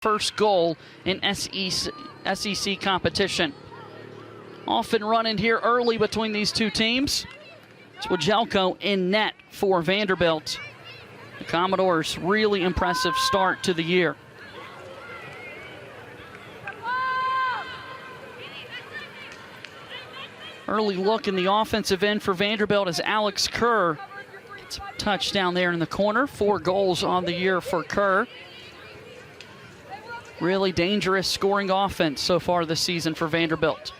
first goal in SEC competition. Often running here early between these two teams. It's Wajelko in net for Vanderbilt. The Commodores' really impressive start to the year. Early look in the offensive end for Vanderbilt as Alex Kerr gets a touchdown there in the corner. 4 goals on the year for Kerr. Really dangerous scoring offense so far this season for Vanderbilt.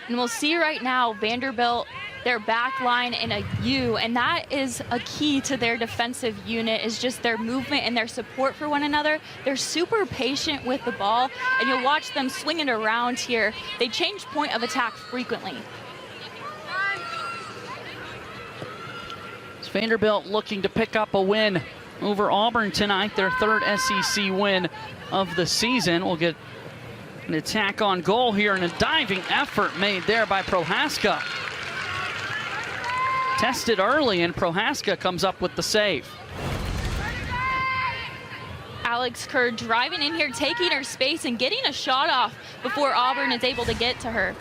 And we'll see right now Vanderbilt, their back line in a U, and that is a key to their defensive unit, is just their movement and their support for one another. They're super patient with the ball, and you'll watch them swing it around here. They change point of attack frequently. It's Vanderbilt looking to pick up a win over Auburn tonight, their 3rd SEC win of the season. We'll get an attack on goal here and a diving effort made there by Prohaska. Tested early, and Prohaska comes up with the save. Alex Kerr driving in here, taking her space and getting a shot off before Auburn is able to get to her.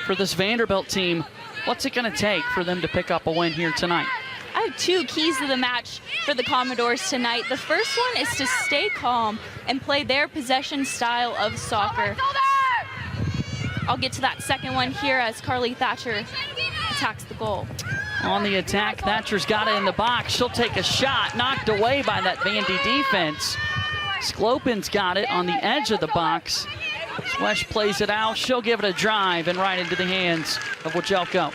For this Vanderbilt team, what's it going to take for them to pick up a win here tonight? I have 2 keys to the match for the Commodores tonight. The first one is to stay calm and play their possession style of soccer. I'll get to that second one here as Carly Thatcher attacks the goal. On the attack, Thatcher's got it in the box. She'll take a shot, knocked away by that Vandy defense. Sklopin's got it on the edge of the box. Swesh plays it out. She'll give it a drive and right into the hands of Wajelko.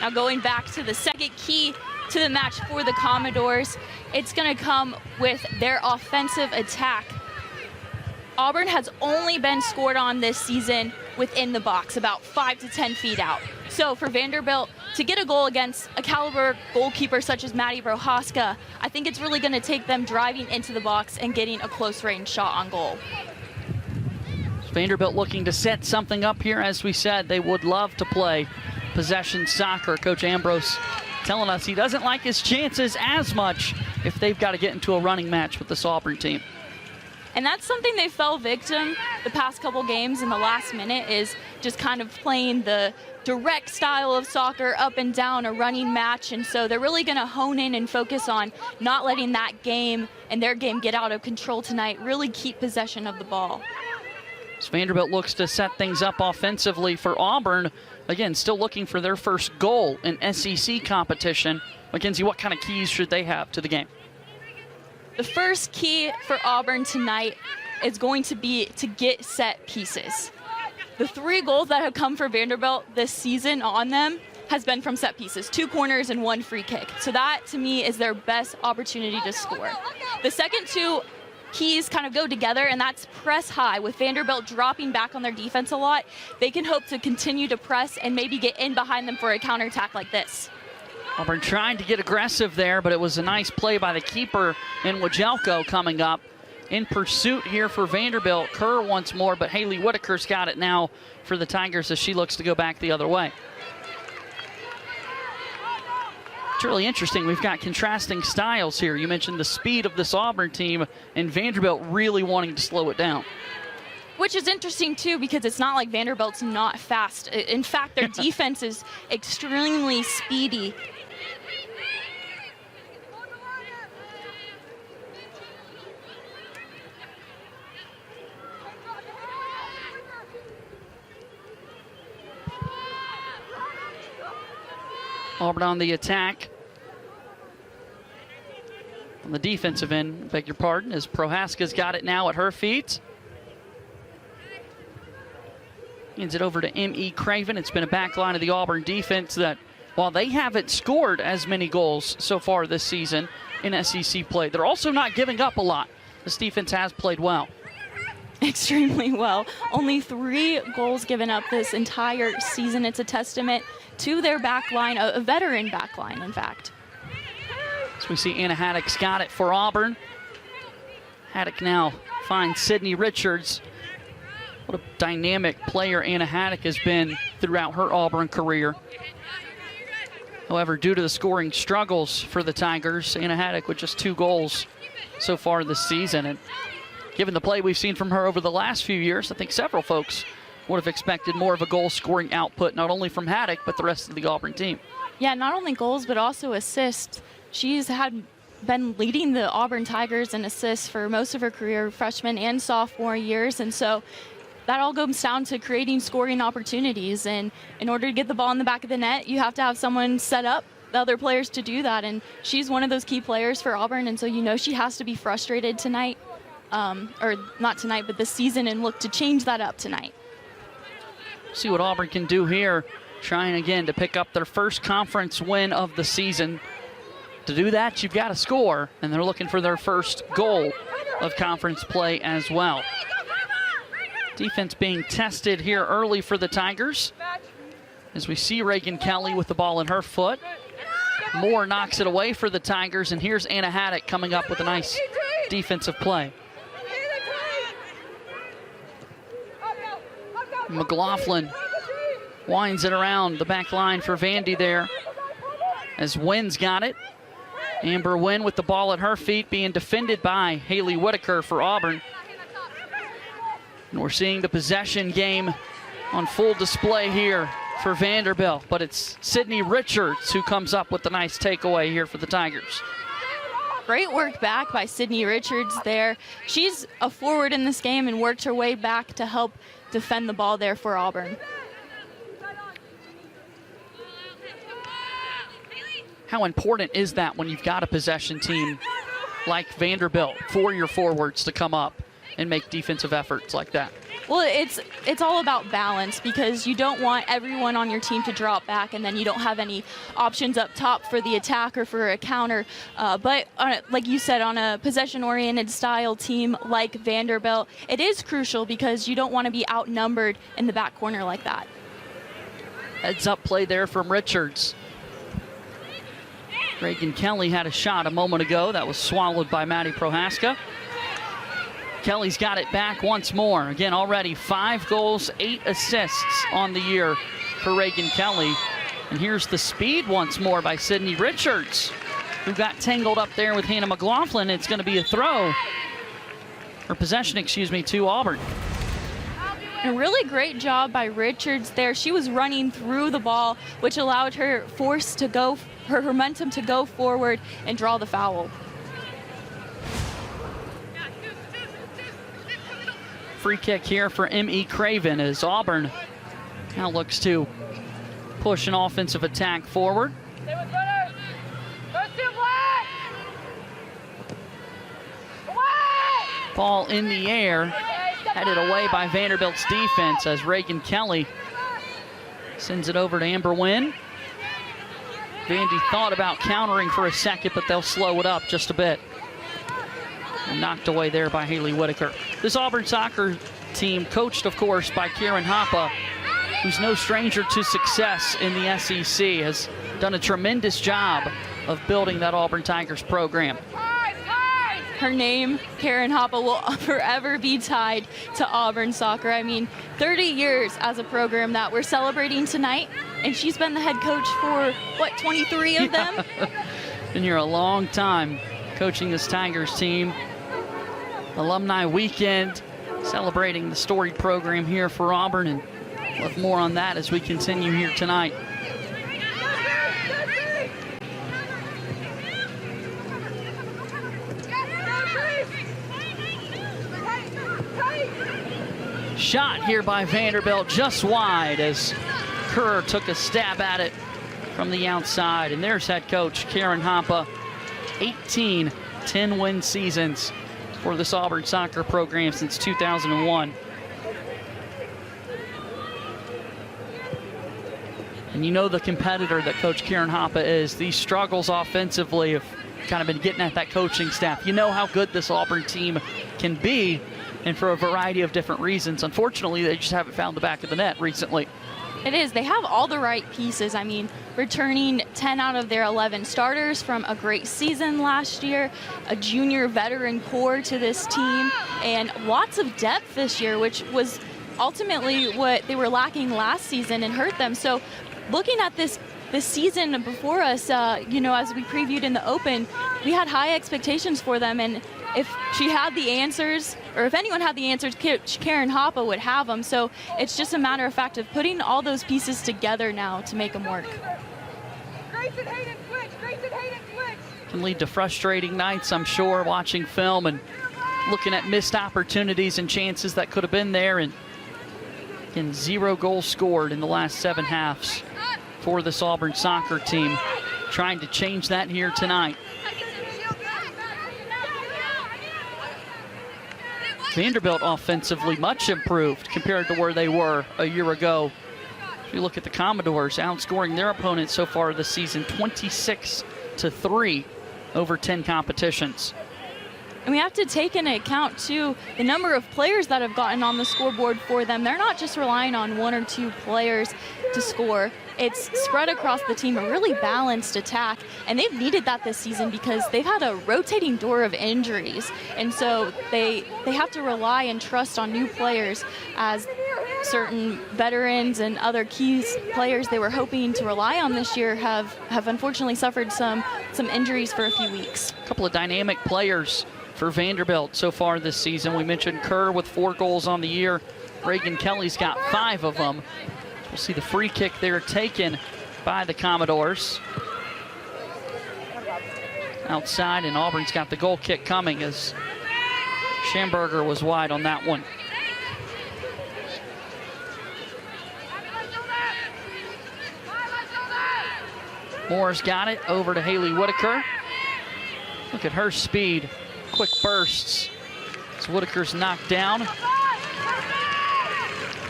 Now going back to the second key to the match for the Commodores, it's going to come with their offensive attack. Auburn has only been scored on this season within the box, about 5 to 10 feet out. So for Vanderbilt to get a goal against a caliber goalkeeper such as Maddie Prohaska, I think it's really going to take them driving into the box and getting a close range shot on goal. Vanderbilt looking to set something up here. As we said, they would love to play possession soccer. Coach Ambrose telling us he doesn't like his chances as much if they've got to get into a running match with this Auburn team. And that's something they fell victim the past couple games in the last minute, is just kind of playing the direct style of soccer, up and down, a running match. And so they're really going to hone in and focus on not letting that game and their game get out of control tonight, really keep possession of the ball. As Vanderbilt looks to set things up offensively for Auburn, again, still looking for their first goal in SEC competition. Mackenzie, what kind of keys should they have to the game? The first key for Auburn tonight is going to be to get set pieces. The 3 goals that have come for Vanderbilt this season on them has been from set pieces, 2 corners and 1 free kick. So that, to me, is their best opportunity to score. The second 2 keys kind of go together, and that's press high. With Vanderbilt dropping back on their defense a lot, they can hope to continue to press and maybe get in behind them for a counterattack like this. Auburn trying to get aggressive there, but it was a nice play by the keeper in Wajelko coming up. In pursuit here for Vanderbilt, Kerr once more, but Haley Whitaker's got it now for the Tigers as she looks to go back the other way. It's really interesting. We've got contrasting styles here. You mentioned the speed of this Auburn team and Vanderbilt really wanting to slow it down. Which is interesting, too, because it's not like Vanderbilt's not fast. In fact, their defense is extremely speedy. Auburn on the attack. On the defensive end, beg your pardon, as Prohaska's got it now at her feet. Hands it over to M.E. Craven. It's been a back line of the Auburn defense that, while they haven't scored as many goals so far this season in SEC play, they're also not giving up a lot. This defense has played well. Extremely well. Only 3 goals given up this entire season. It's a testament to their back line, a veteran back line, in fact. So we see Anna Haddock's got it for Auburn. Haddock now finds Sydney Richards. What a dynamic player Anna Haddock has been throughout her Auburn career. However, due to the scoring struggles for the Tigers, Anna Haddock with just 2 goals so far this season. And given the play we've seen from her over the last few years, I think several folks would have expected more of a goal-scoring output, not only from Haddock, but the rest of the Auburn team. Yeah, not only goals, but also assists. She's been leading the Auburn Tigers in assists for most of her career, freshman and sophomore years, and so that all comes down to creating scoring opportunities. And in order to get the ball in the back of the net, you have to have someone set up the other players to do that. And she's one of those key players for Auburn. And so, she has to be frustrated tonight, or not tonight, but this season, and look to change that up tonight. See what Auburn can do here, trying again to pick up their first conference win of the season. To do that, you've got to score, and they're looking for their first goal of conference play as well. Defense being tested here early for the Tigers, as we see Reagan Kelly with the ball in her foot. Moore knocks it away for the Tigers, and here's Anna Haddock coming up with a nice defensive play. McLaughlin winds it around the back line for Vandy there, as Wynn's got it. Amber Wynn with the ball at her feet, being defended by Haley Whitaker for Auburn. And we're seeing the possession game on full display here for Vanderbilt, but it's Sydney Richards who comes up with the nice takeaway here for the Tigers. Great work back by Sydney Richards there. She's a forward in this game and worked her way back to help defend the ball there for Auburn. How important is that when you've got a possession team like Vanderbilt for your forwards to come up and make defensive efforts like that? Well, it's all about balance, because you don't want everyone on your team to drop back and then you don't have any options up top for the attack or for a counter. But like you said, on a possession-oriented style team like Vanderbilt, it is crucial because you don't want to be outnumbered in the back corner like that. Heads up play there from Richards. Reagan Kelly had a shot a moment ago that was swallowed by Maddie Prohaska. Kelly's got it back once more. Again, already 5 goals, 8 assists on the year for Reagan Kelly. And here's the speed once more by Sydney Richards, who got tangled up there with Hannah McLaughlin. It's going to be a throw, or possession, to Auburn. A really great job by Richards there. She was running through the ball, which allowed her her momentum to go forward and draw the foul. Free kick here for M.E. Craven as Auburn now looks to push an offensive attack forward. Ball in the air, headed away by Vanderbilt's defense as Reagan Kelly sends it over to Amber Wynn. Vandy thought about countering for a second, but they'll slow it up just a bit. And knocked away there by Haley Whitaker. This Auburn soccer team, coached, of course, by Karen Hoppe, who's no stranger to success in the SEC, has done a tremendous job of building that Auburn Tigers program. Her name, Karen Hoppe, will forever be tied to Auburn soccer. I mean, 30 years as a program that we're celebrating tonight, and she's been the head coach for, 23 of them? Been here a long time coaching this Tigers team. Alumni weekend, celebrating the storied program here for Auburn, and we'll have more on that as we continue here tonight. Shot here by Vanderbilt just wide as Kerr took a stab at it from the outside. And there's head coach Karen Hoppe. 18 10-win seasons for this Auburn soccer program since 2001. And you know the competitor that Coach Karen Hoppe is. These struggles offensively have kind of been getting at that coaching staff. You know how good this Auburn team can be, and for a variety of different reasons. Unfortunately, they just haven't found the back of the net recently. It is. They have all the right pieces. I mean, returning 10 out of their 11 starters from a great season last year, a junior veteran core to this team, and lots of depth this year, which was ultimately what they were lacking last season and hurt them. So looking at this the season before us, you know, as we previewed in the Open, we had high expectations for them, and if she had the answers, or if anyone had the answers, Karen Hoppe would have them. So it's just a matter of fact of putting all those pieces together now to make them work. Can lead to frustrating nights, I'm sure, watching film and looking at missed opportunities and chances that could have been there. And again, 0 goals scored in the last 7 halves for this Auburn soccer team. Trying to change that here tonight. Vanderbilt offensively much improved compared to where they were a year ago. If you look at the Commodores, outscoring their opponents so far this season 26-3 over 10 competitions. And we have to take into account, too, the number of players that have gotten on the scoreboard for them. They're not just relying on 1 or 2 players to score. It's spread across the team, a really balanced attack. And they've needed that this season because they've had a rotating door of injuries. And so they have to rely and trust on new players, as certain veterans and other key players they were hoping to rely on this year have unfortunately suffered some injuries for a few weeks. A couple of dynamic players for Vanderbilt so far this season. We mentioned Kerr with 4 goals on the year. Reagan Kelly's got 5 of them. We'll see the free kick there taken by the Commodores. Outside, and Auburn's got the goal kick coming as Schamberger was wide on that one. Moore's got it over to Haley Whitaker. Look at her speed. Quick bursts as Whitaker's knocked down.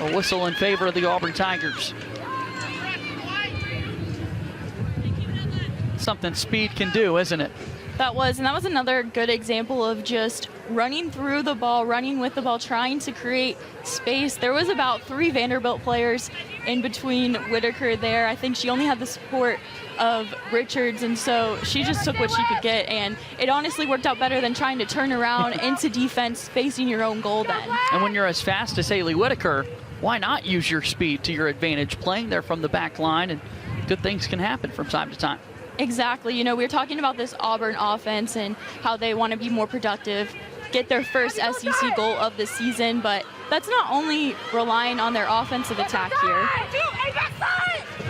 A whistle in favor of the Auburn Tigers. Something speed can do, isn't it? That was another good example of just running through the ball, running with the ball, trying to create space. There was about 3 Vanderbilt players in between Whitaker there. I think she only had the support of Richards, and so she just took what she could get, and it honestly worked out better than trying to turn around into defense facing your own goal then. And when you're as fast as Haley Whitaker, why not use your speed to your advantage, playing there from the back line, and good things can happen from time to time. Exactly. You know, we were talking about this Auburn offense and how they want to be more productive, get their first SEC goal of the season, but that's not only relying on their offensive attack here.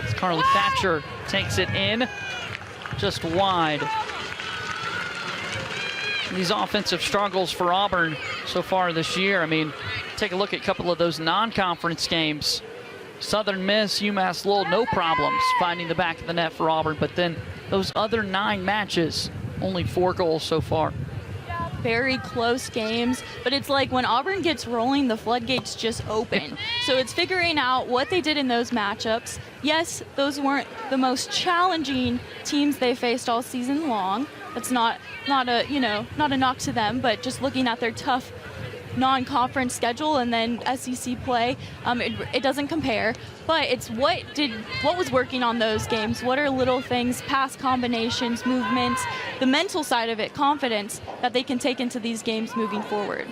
As Carly Thatcher takes it in, just wide. These offensive struggles for Auburn so far this year. I mean, take a look at a couple of those non-conference games. Southern Miss, UMass Lowell, no problems finding the back of the net for Auburn, but then those other 9 matches, only 4 goals so far. Very close games, but it's like when Auburn gets rolling, the floodgates just open. So it's figuring out what they did in those matchups. Yes, those weren't the most challenging teams they faced all season long. That's not a knock to them, but just looking at their tough non-conference schedule and then SEC play, it doesn't compare. But it's what was working on those games. What are little things, pass combinations, movements, the mental side of it, confidence that they can take into these games moving forward.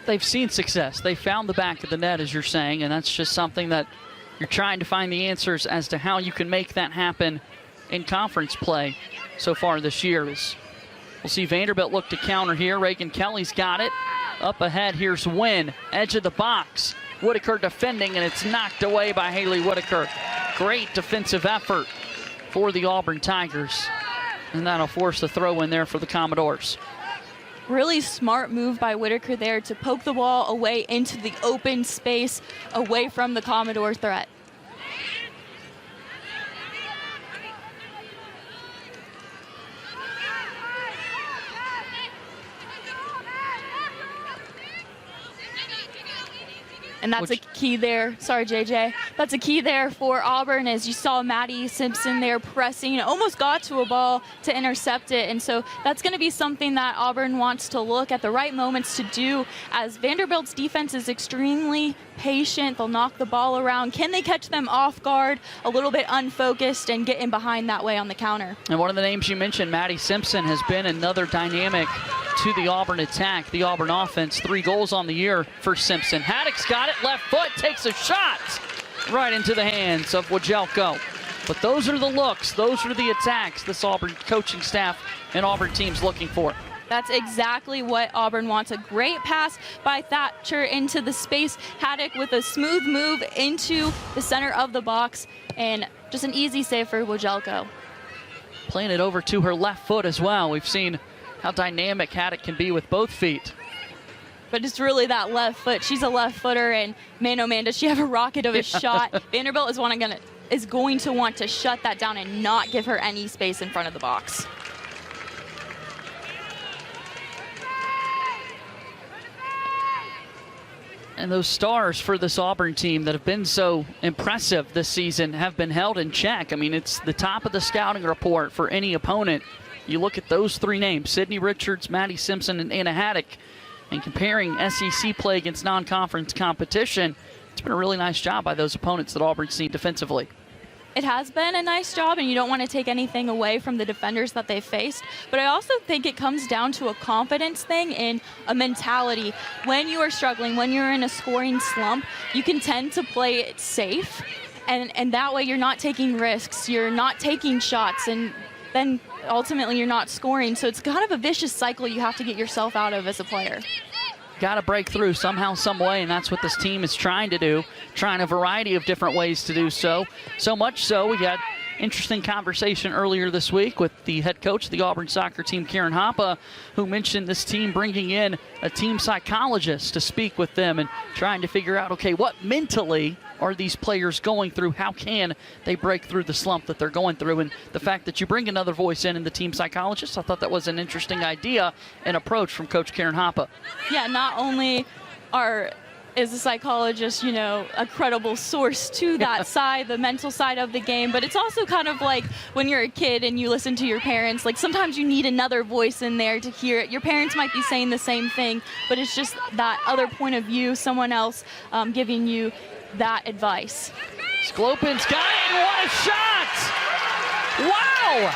They've seen success. They found the back of the net, as you're saying, and that's just something that you're trying to find the answers as to how you can make that happen in conference play so far this year. We'll see Vanderbilt look to counter here. Reagan Kelly's got it. Up ahead, here's Wynn. Edge of the box. Whitaker defending, and it's knocked away by Haley Whitaker. Great defensive effort for the Auburn Tigers. And that'll force the throw in there for the Commodores. Really smart move by Whitaker there to poke the ball away into the open space, away from the Commodore threat. And that's a key there. Sorry, JJ. That's a key there for Auburn, as you saw Maddie Simpson there pressing, almost got to a ball to intercept it. And so that's going to be something that Auburn wants to look at the right moments to do, as Vanderbilt's defense is extremely patient. They'll knock the ball around. Can they catch them off guard, a little bit unfocused, and get in behind that way on the counter? And one of the names you mentioned, Maddie Simpson, has been another dynamic to the Auburn attack, the Auburn offense. 3 goals on the year for Simpson. Haddock's got it, left foot, takes a shot right into the hands of Wajelko. But those are the looks, those are the attacks this Auburn coaching staff and Auburn team's looking for. That's exactly what Auburn wants. A great pass by Thatcher into the space. Haddock with a smooth move into the center of the box, and just an easy save for Wajelko. Playing it over to her left foot as well. We've seen how dynamic Haddock can be with both feet. But it's really that left foot. She's a left footer, and man, oh man, does she have a rocket of a shot. Vanderbilt is going to want to shut that down and not give her any space in front of the box. And those stars for this Auburn team that have been so impressive this season have been held in check. I mean, it's the top of the scouting report for any opponent. You look at those 3 names, Sydney Richards, Maddie Simpson, and Anna Haddock, and comparing SEC play against non-conference competition, it's been a really nice job by those opponents that Auburn's seen defensively. It has been a nice job, and you don't want to take anything away from the defenders that they faced. But I also think it comes down to a confidence thing and a mentality. When you are struggling, when you're in a scoring slump, you can tend to play it safe. And that way you're not taking risks, you're not taking shots, and then ultimately you're not scoring. So it's kind of a vicious cycle you have to get yourself out of as a player. Got to break through somehow, some way, and that's what this team is trying to do, trying a variety of different ways to do so. So much so, we had interesting conversation earlier this week with the head coach of the Auburn soccer team, Karen Hoppe, who mentioned this team bringing in a team psychologist to speak with them and trying to figure out, okay, what mentally are these players going through? How can they break through the slump that they're going through? And the fact that you bring another voice in the team psychologist, I thought that was an interesting idea and approach from Coach Karen Hoppe. Yeah, not only is a psychologist, a credible source to that side, the mental side of the game, but it's also kind of like when you're a kid and you listen to your parents, like sometimes you need another voice in there to hear it. Your parents might be saying the same thing, but it's just that other point of view, someone else giving you that advice. Sklopin's got it, and what a shot! Wow!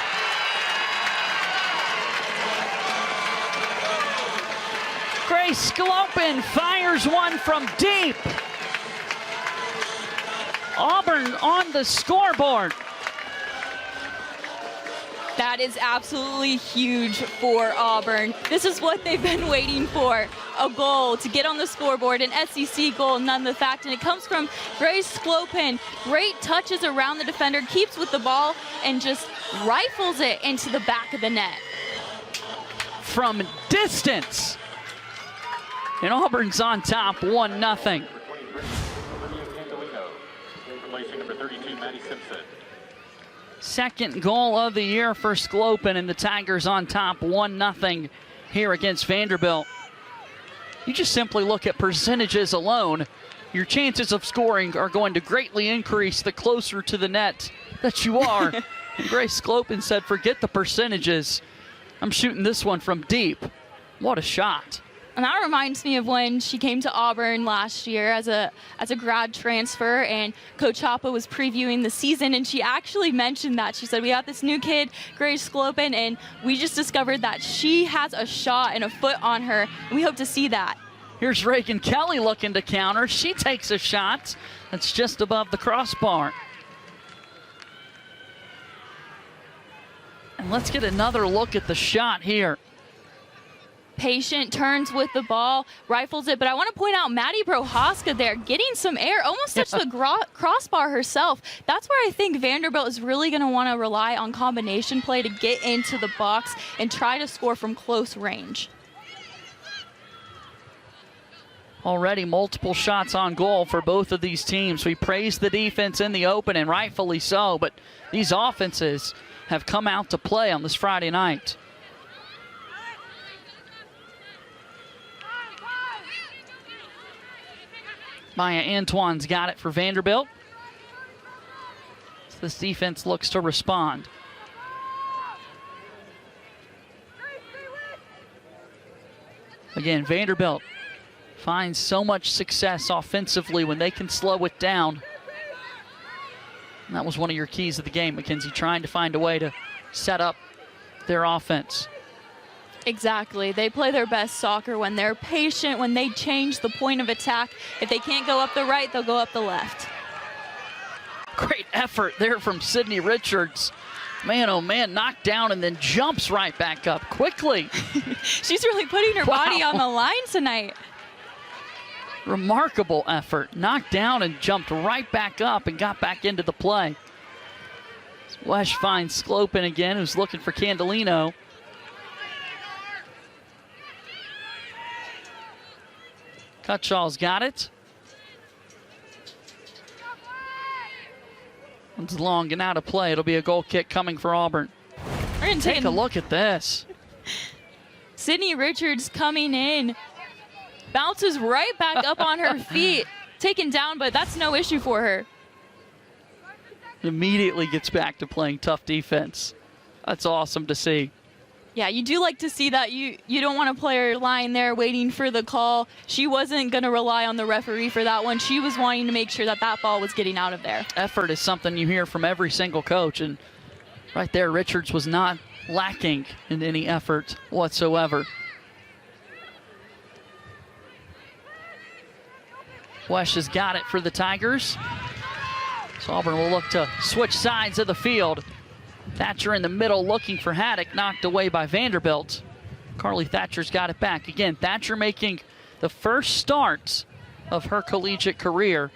Grace Sklopin fires one from deep. Auburn on the scoreboard. That is absolutely huge for Auburn. This is what they've been waiting for, a goal to get on the scoreboard, an SEC goal, none the fact, and it comes from Grace Sklopin. Great touches around the defender, keeps with the ball, and just rifles it into the back of the net. From distance. And Auburn's on top, 1-0. Second goal of the year for Sklopin, and the Tigers on top, 1-0 here against Vanderbilt. You just simply look at percentages alone. Your chances of scoring are going to greatly increase the closer to the net that you are. And Grace Sklopin said, forget the percentages. I'm shooting this one from deep. What a shot. And that reminds me of when she came to Auburn last year as a grad transfer, and Coach Hoppe was previewing the season, and she actually mentioned that. She said, we got this new kid, Grace Sklopin, and we just discovered that she has a shot and a foot on her, and we hope to see that. Here's Reagan Kelly looking to counter. She takes a shot that's just above the crossbar. And let's get another look at the shot here. Patient, turns with the ball, rifles it, but I want to point out Maddie Prohaska there getting some air, almost touched the crossbar herself. That's where I think Vanderbilt is really going to want to rely on combination play to get into the box and try to score from close range. Already multiple shots on goal for both of these teams. We praise the defense in the open, and rightfully so, but these offenses have come out to play on this Friday night. Maya Antoine's got it for Vanderbilt. This defense looks to respond. Again, Vanderbilt finds so much success offensively when they can slow it down. And that was one of your keys of the game, Mackenzie, trying to find a way to set up their offense. Exactly. They play their best soccer when they're patient, when they change the point of attack. If they can't go up the right, they'll go up the left. Great effort there from Sydney Richards. Man, oh man, knocked down and then jumps right back up quickly. She's really putting her body on the line tonight. Remarkable effort. Knocked down and jumped right back up and got back into the play. Wesh finds Sclopin again, who's looking for Candelino. Cutshaw's got it. It's long and out of play. It'll be a goal kick coming for Auburn. Take a look at this. Sydney Richards coming in. Bounces right back up on her feet. Taken down, but that's no issue for her. Immediately gets back to playing tough defense. That's awesome to see. Yeah, you do like to see that. You don't want to play her lying there waiting for the call. She wasn't going to rely on the referee for that one. She was wanting to make sure that that ball was getting out of there. Effort is something you hear from every single coach, and right there, Richards was not lacking in any effort whatsoever. Wesh has got it for the Tigers. So Auburn will look to switch sides of the field. Thatcher in the middle looking for Haddock, knocked away by Vanderbilt. Carly Thatcher's got it back. Again, Thatcher making the first start of her collegiate career.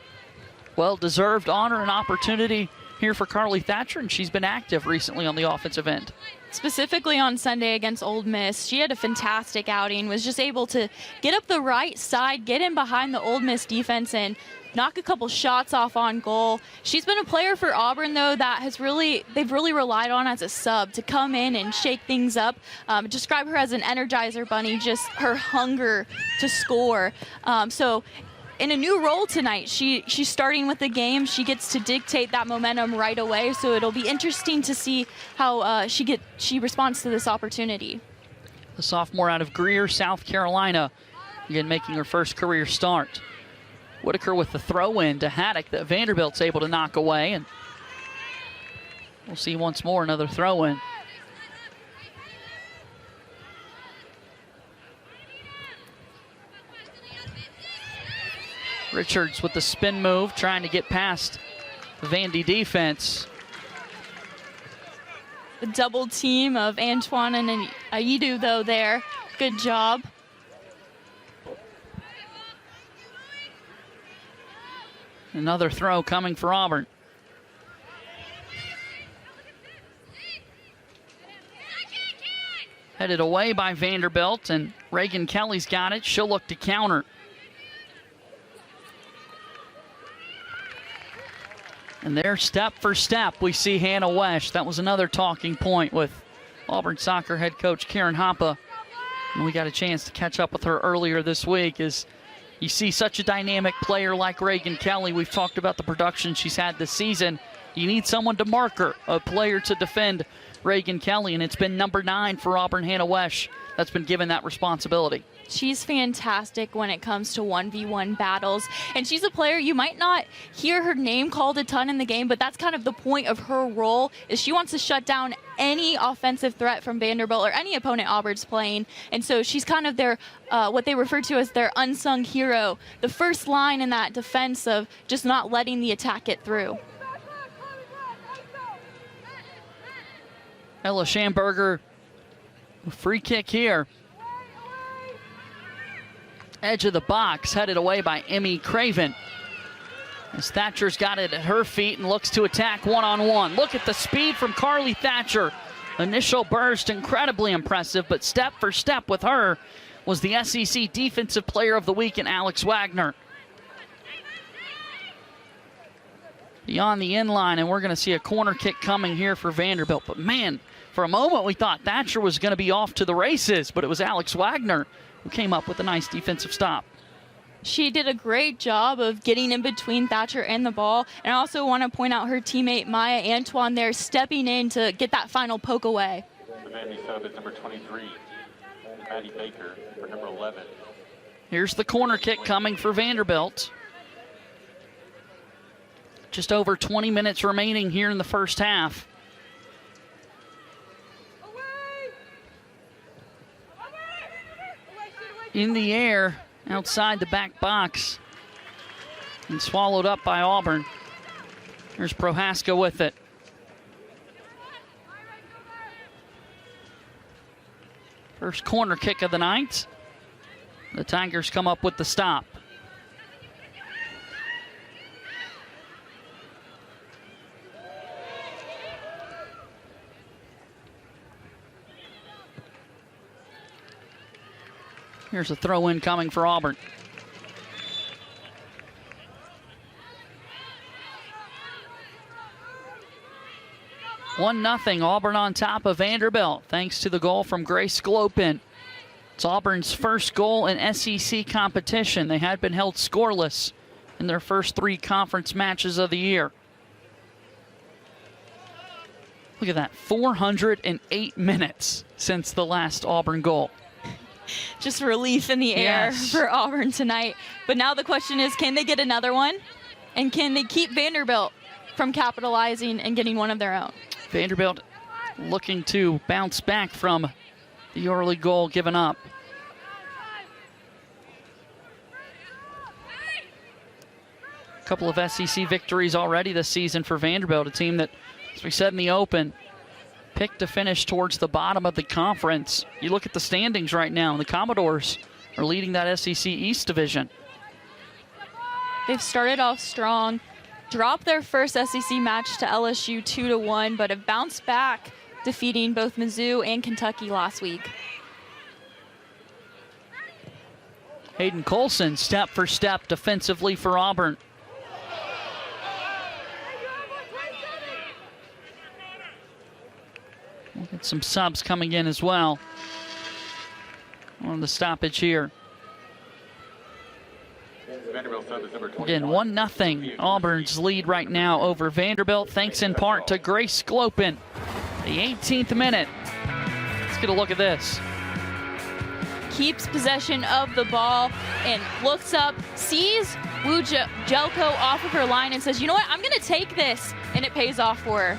Well-deserved honor and opportunity here for Carly Thatcher, and she's been active recently on the offensive end. Specifically on Sunday against Ole Miss, she had a fantastic outing, was just able to get up the right side, get in behind the Ole Miss defense, and knock a couple shots off on goal. She's been a player for Auburn, though, that they've really relied on as a sub to come in and shake things up. Describe her as an energizer bunny, just her hunger to score. So in a new role tonight, she's starting with the game. She gets to dictate that momentum right away, so it'll be interesting to see how she responds to this opportunity. The sophomore out of Greer, South Carolina, again making her first career start. Whitaker with the throw-in to Haddock that Vanderbilt's able to knock away, and we'll see once more another throw-in. Richards with the spin move, trying to get past the Vandy defense. The double team of Antoine and Aidu, though, there. Good job. Another throw coming for Auburn. Headed away by Vanderbilt, and Reagan Kelly's got it. She'll look to counter. And there, step for step, we see Hannah Wesh. That was another talking point with Auburn soccer head coach Karen Hoppe. And we got a chance to catch up with her earlier this week. As you see such a dynamic player like Reagan Kelly, we've talked about the production she's had this season. You need someone to mark her, a player to defend Reagan Kelly, and it's been number 9 for Auburn, Hannah Wesh, that's been given that responsibility. She's fantastic when it comes to 1v1 battles, and she's a player you might not hear her name called a ton in the game, but that's kind of the point of her role, is she wants to shut down any offensive threat from Vanderbilt or any opponent Auburn's playing. And so she's kind of their what they refer to as their unsung hero, the first line in that defense of just not letting the attack get through. Ella Schamberger, free kick here. Edge of the box, headed away by Emmy Craven. As Thatcher's got it at her feet and looks to attack one-on-one. Look at the speed from Carly Thatcher. Initial burst, incredibly impressive, but step for step with her was the SEC Defensive Player of the Week in Alex Wagner. Beyond the end line, and we're going to see a corner kick coming here for Vanderbilt. But man, for a moment we thought Thatcher was going to be off to the races, but it was Alex Wagner who came up with a nice defensive stop. She did a great job of getting in between Thatcher and the ball. And I also want to point out her teammate Maya Antoine there stepping in to get that final poke away. The Vandy sub is number 23, Maddie Baker for number 11. Here's the corner kick coming for Vanderbilt. Just over 20 minutes remaining here in the first half. In the air, outside the back box, and swallowed up by Auburn. There's Prohaska with it. First corner kick of the night. The Tigers come up with the stop. Here's a throw-in coming for Auburn. One nothing, Auburn on top of Vanderbilt, thanks to the goal from Grace Glopin. It's Auburn's first goal in SEC competition. They had been held scoreless in their first 3 conference matches of the year. Look at that, 408 minutes since the last Auburn goal. Just relief in the air for Auburn tonight. But now the question is, can they get another one? And can they keep Vanderbilt from capitalizing and getting one of their own? Vanderbilt looking to bounce back from the early goal given up. A couple of SEC victories already this season for Vanderbilt, a team that, as we said in the open, picked to finish towards the bottom of the conference. You look at the standings right now, and the Commodores are leading that SEC East division. They've started off strong, dropped their first SEC match to LSU 2-1, but have bounced back, defeating both Mizzou and Kentucky last week. Hayden Colson step for step defensively for Auburn. We'll get some subs coming in as well on the stoppage here. Again, 1-0 Auburn's lead right now over Vanderbilt, thanks in part to Grace Glopin. The 18th minute. Let's get a look at this. Keeps possession of the ball and looks up, sees Wu Jelko off of her line and says, you know what, I'm going to take this, and it pays off for her.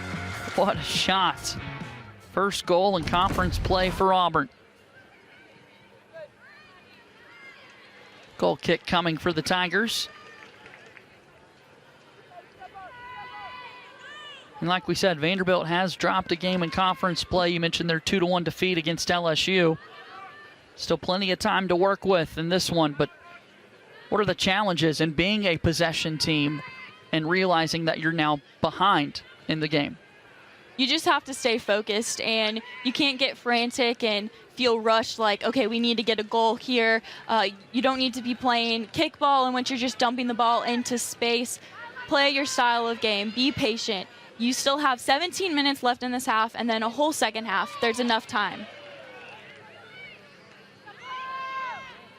What a shot. First goal in conference play for Auburn. Goal kick coming for the Tigers. And like we said, Vanderbilt has dropped a game in conference play. You mentioned their 2-1 defeat against LSU. Still plenty of time to work with in this one, but what are the challenges in being a possession team and realizing that you're now behind in the game? You just have to stay focused, and you can't get frantic and feel rushed like, okay, we need to get a goal here. You don't need to be playing kickball in which you're just dumping the ball into space. Play your style of game. Be patient. You still have 17 minutes left in this half and then a whole second half. There's enough time.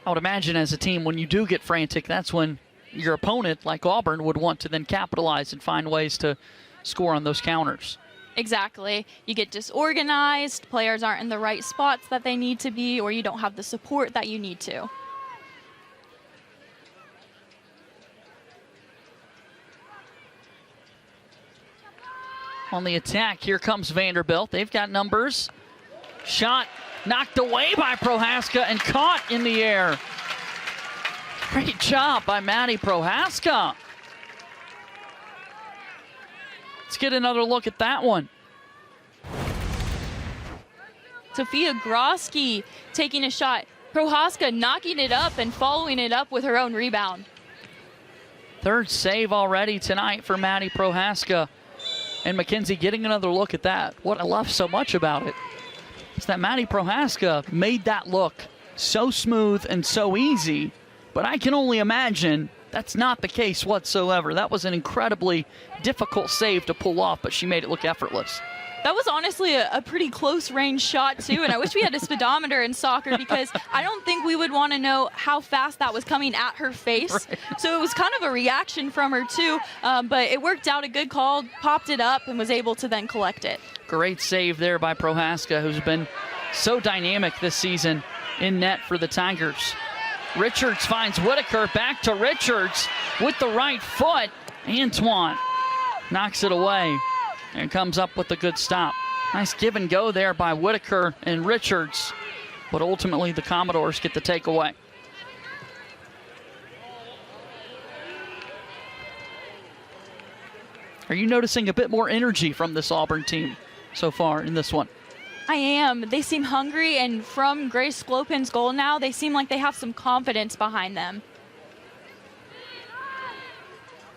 I would imagine as a team, when you do get frantic, that's when your opponent, like Auburn, would want to then capitalize and find ways to score on those counters. Exactly. You get disorganized, players aren't in the right spots that they need to be, or you don't have the support that you need to. On the attack, here comes Vanderbilt. They've got numbers. Shot knocked away by Prohaska and caught in the air. Great job by Maddie Prohaska. Let's get another look at that one. Sophia Groski taking a shot. Prohaska knocking it up and following it up with her own rebound. Third save already tonight for Maddie Prohaska. And Mackenzie getting another look at that. What I love so much about it is that Maddie Prohaska made that look so smooth and so easy, but I can only imagine that's not the case whatsoever. That was an incredibly difficult save to pull off, but she made it look effortless. That was honestly a pretty close range shot too, and I wish we had a speedometer in soccer because I don't think we would want to know how fast that was coming at her face. Right. So it was kind of a reaction from her too, but it worked out. A good call, popped it up, and was able to then collect it. Great save there by Prohaska, who's been so dynamic this season in net for the Tigers. Richards finds Whitaker, back to Richards with the right foot. Antoine knocks it away and comes up with a good stop. Nice give and go there by Whitaker and Richards, but ultimately the Commodores get the takeaway. Are you noticing a bit more energy from this Auburn team so far in this one? I am. They seem hungry, and from Grace Glopin's goal now, they seem like they have some confidence behind them.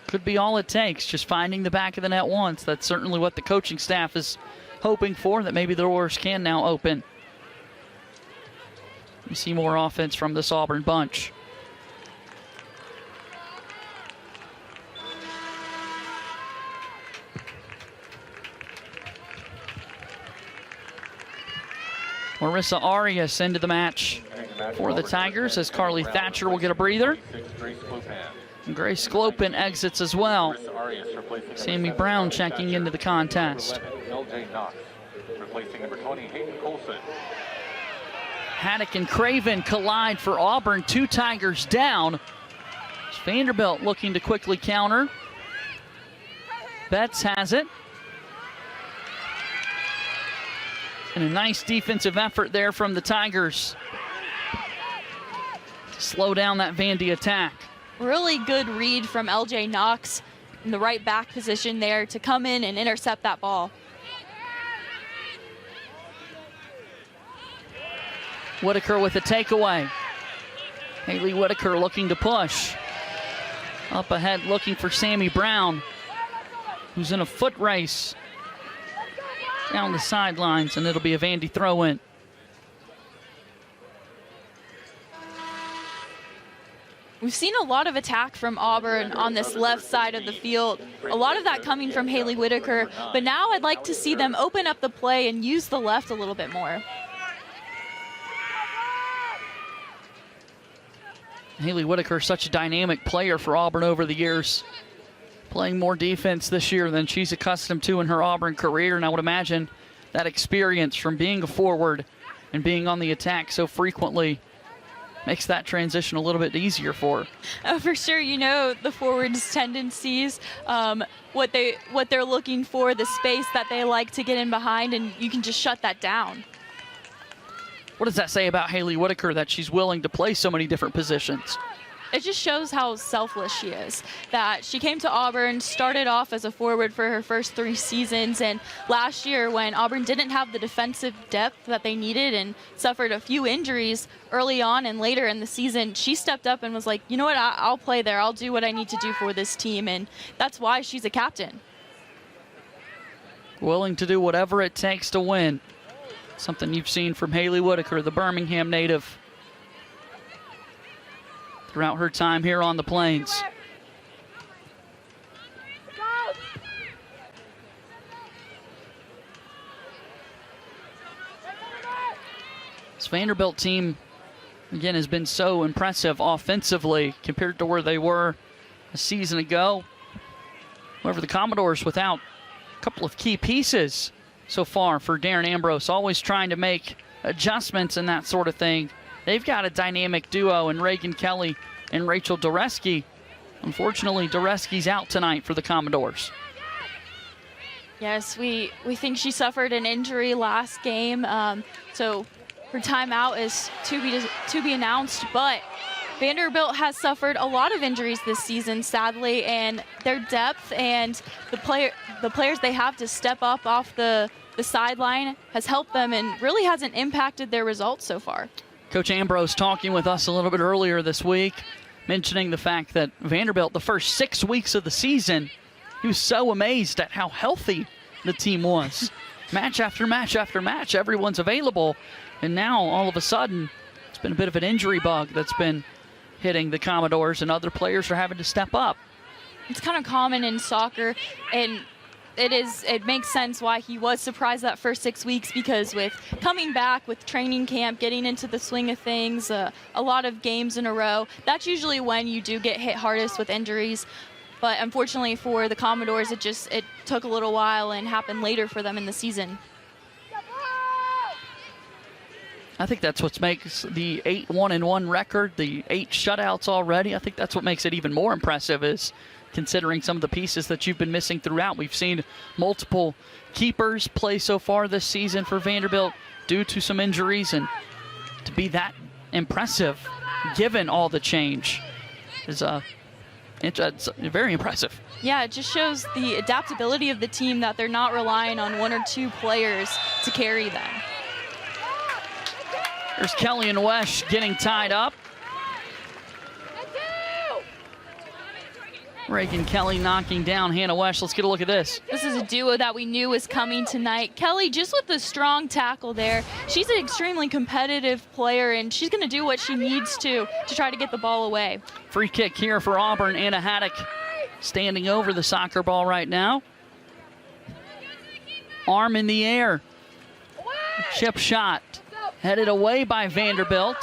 Could be all it takes, just finding the back of the net once. That's certainly what the coaching staff is hoping for, that maybe the doors can now open. You see more offense from this Auburn bunch. Marissa Arias into the match for the Tigers as Carly Thatcher will get a breather. And Grace Glopin exits as well. Sammy Brown checking into the contest. Haddock and Craven collide for Auburn. 2 Tigers down. Vanderbilt looking to quickly counter. Betts has it. And a nice defensive effort there from the Tigers to slow down that Vandy attack. Really good read from LJ Knox in the right back position there to come in and intercept that ball. Whitaker with a takeaway. Haley Whitaker looking to push. Up ahead looking for Sammy Brown, who's in a foot race down the sidelines, and it'll be a Vandy throw-in. We've seen a lot of attack from Auburn on this left side of the field. A lot of that coming from Haley Whitaker, but now I'd like to see them open up the play and use the left a little bit more. Haley Whitaker, such a dynamic player for Auburn over the years, playing more defense this year than she's accustomed to in her Auburn career, and I would imagine that experience from being a forward and being on the attack so frequently makes that transition a little bit easier for her. Oh, for sure. You know the forwards' tendencies, what they're looking for, the space that they like to get in behind, and you can just shut that down. What does that say about Haley Whitaker, that she's willing to play so many different positions? It just shows how selfless she is, that she came to Auburn, started off as a forward for her first 3 seasons, and last year when Auburn didn't have the defensive depth that they needed and suffered a few injuries early on and later in the season, she stepped up and was like, you know what, I'll play there. I'll do what I need to do for this team, and that's why she's a captain. Willing to do whatever it takes to win. Something you've seen from Haley Whitaker, the Birmingham native, throughout her time here on the Plains. This Vanderbilt team, again, has been so impressive offensively compared to where they were a season ago. However, the Commodores without a couple of key pieces so far for Darren Ambrose, always trying to make adjustments and that sort of thing. They've got a dynamic duo in Reagan Kelly and Rachel Doreski. Unfortunately, Doreski's out tonight for the Commodores. Yes, we think she suffered an injury last game, so her timeout is to be announced. But Vanderbilt has suffered a lot of injuries this season, sadly, and their depth and the players they have to step up off the sideline has helped them and really hasn't impacted their results so far. Coach Ambrose talking with us a little bit earlier this week, mentioning the fact that Vanderbilt, the first 6 weeks of the season, he was so amazed at how healthy the team was. Match after match after match, everyone's available. And now, all of a sudden, it's been a bit of an injury bug that's been hitting the Commodores, and other players are having to step up. It's kind of common in soccer, and it makes sense why he was surprised that first 6 weeks, because with coming back with training camp, getting into the swing of things, a lot of games in a row, that's usually when you do get hit hardest with injuries. But unfortunately for the Commodores, it took a little while and happened later for them in the season. I think that's what makes the 8-1-1 record, the 8 shutouts already. I think that's what makes it even more impressive, is considering some of the pieces that you've been missing throughout. We've seen multiple keepers play so far this season for Vanderbilt due to some injuries, and to be that impressive given all the change is it's very impressive. Yeah, it just shows the adaptability of the team, that they're not relying on 1 or 2 players to carry them. There's Kelly and Wesh getting tied up. Reagan Kelly knocking down Hannah Wesh. Let's get a look at this. This is a duo that we knew was coming tonight. Kelly, just with the strong tackle there, she's an extremely competitive player, and she's going to do what she needs to try to get the ball away. Free kick here for Auburn. Anna Haddock standing over the soccer ball right now. Arm in the air. Chip shot. Headed away by Vanderbilt.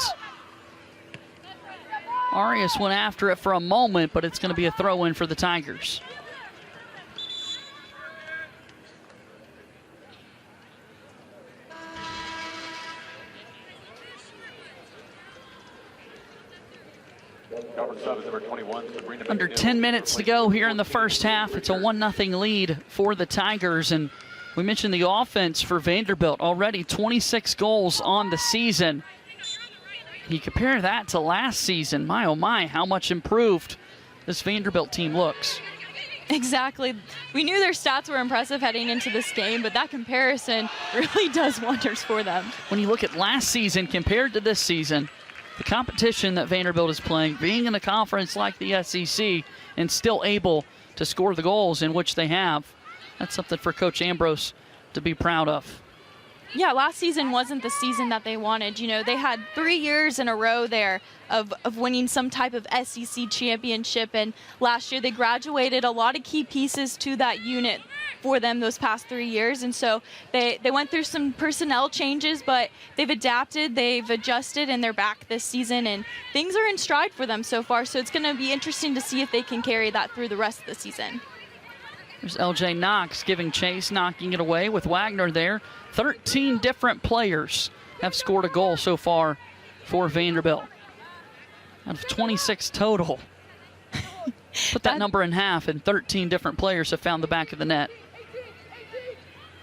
Arias went after it for a moment, but it's going to be a throw-in for the Tigers. Under 10 minutes to go here in the first half. It's a 1-0 lead for the Tigers. And we mentioned the offense for Vanderbilt, already 26 goals on the season. You compare that to last season, my oh my, how much improved this Vanderbilt team looks. Exactly. We knew their stats were impressive heading into this game, but that comparison really does wonders for them. When you look at last season compared to this season, the competition that Vanderbilt is playing, being in a conference like the SEC and still able to score the goals in which they have, that's something for Coach Ambrose to be proud of. Yeah, last season wasn't the season that they wanted. You know, they had 3 years in a row there of winning some type of SEC championship, and last year they graduated a lot of key pieces to that unit for them those past 3 years, and so they went through some personnel changes, but they've adapted, they've adjusted, and they're back this season, and things are in stride for them so far, so it's going to be interesting to see if they can carry that through the rest of the season. There's LJ Knox giving chase, knocking it away with Wagner there. 13 different players have scored a goal so far for Vanderbilt. Out of 26 total. Put that number in half, and 13 different players have found the back of the net.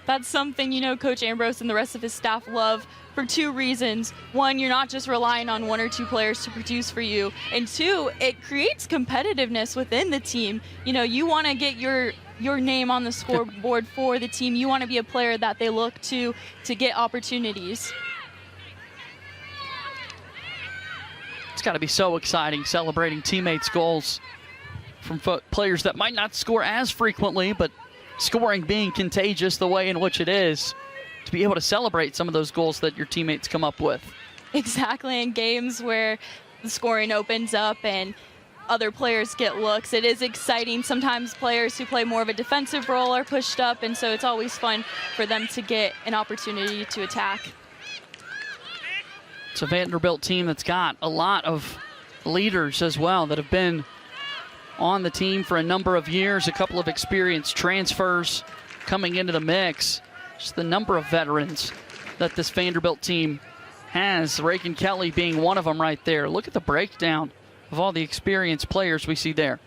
That's something, you know, Coach Ambrose and the rest of his staff love for 2 reasons. 1, you're not just relying on 1 or 2 players to produce for you. And 2, it creates competitiveness within the team. You know, you want to get your name on the scoreboard for the team. You want to be a player that they look to get opportunities. It's got to be so exciting celebrating teammates' goals from players that might not score as frequently, but scoring being contagious the way in which it is, to be able to celebrate some of those goals that your teammates come up with. Exactly, in games where the scoring opens up and other players get looks, it is exciting. Sometimes players who play more of a defensive role are pushed up, and so it's always fun for them to get an opportunity to attack. It's a Vanderbilt team that's got a lot of leaders as well that have been on the team for a number of years, a couple of experienced transfers coming into the mix. Just the number of veterans that this Vanderbilt team has, Reagan Kelly being one of them right there. Look at the breakdown of all the experienced players we see there.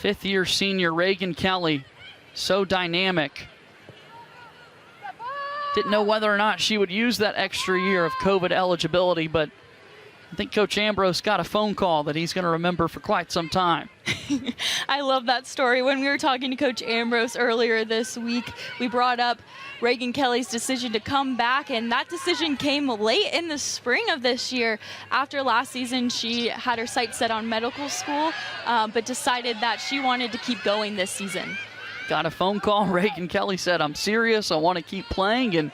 5th-year senior Reagan Kelly, so dynamic. Didn't know whether or not she would use that extra year of COVID eligibility, but I think Coach Ambrose got a phone call that he's going to remember for quite some time. I love that story. When we were talking to Coach Ambrose earlier this week, we brought up Reagan Kelly's decision to come back, and that decision came late in the spring of this year. After last season, she had her sights set on medical school, but decided that she wanted to keep going this season. Got a phone call. Reagan Kelly said, "I'm serious. I want to keep playing," and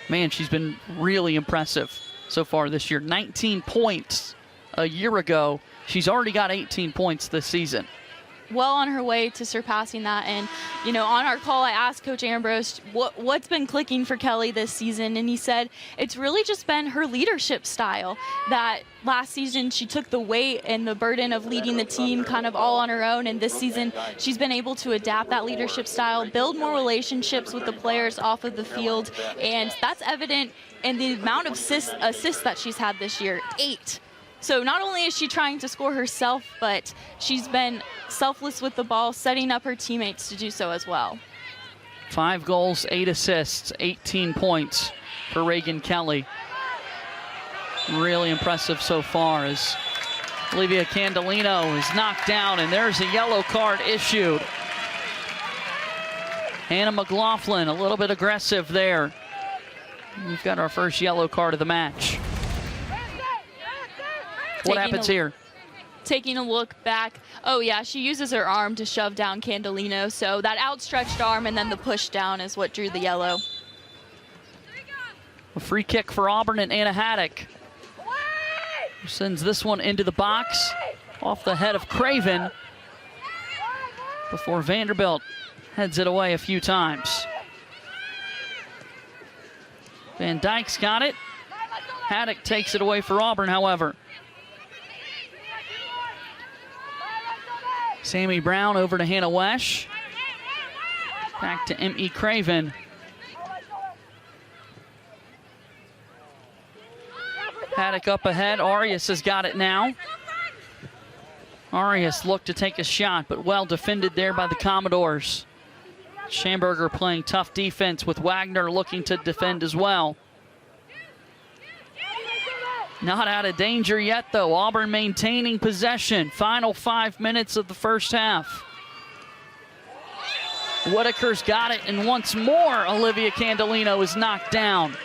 man, she's been really impressive so far this year. 19 points a year ago. She's already got 18 points this season. well on her way to surpassing that. And, you know, on our call, I asked Coach Ambrose what's been clicking for Kelly this season, and he said it's really just been her leadership style. That last season she took the weight and the burden of leading the team kind of all on her own, and this season she's been able to adapt that leadership style, build more relationships with the players off of the field, and that's evident in the amount of assists that she's had this year, 8. So not only is she trying to score herself, but she's been selfless with the ball, setting up her teammates to do so as well. 5 goals, 8 assists, 18 points for Reagan Kelly. Really impressive so far as Olivia Candolino is knocked down, and there's a yellow card issued. Hannah McLaughlin a little bit aggressive there. We've got our first yellow card of the match. What happens here? Taking a look back. Oh, yeah, she uses her arm to shove down Candolino. So that outstretched arm and then the push down is what drew the yellow. A free kick for Auburn, and Anna Haddock sends this one into the box off the head of Craven before Vanderbilt heads it away a few times. Van Dyke's got it. Haddock takes it away for Auburn, however. Sammy Brown over to Hannah Wesh. Back to M.E. Craven. Haddock up ahead. Arias has got it now. Arias looked to take a shot, but well defended there by the Commodores. Schamberger playing tough defense with Wagner looking to defend as well. Not out of danger yet, though. Auburn maintaining possession. Final 5 minutes of the first half. Whitaker's got it, and once more, Olivia Candolino is knocked down.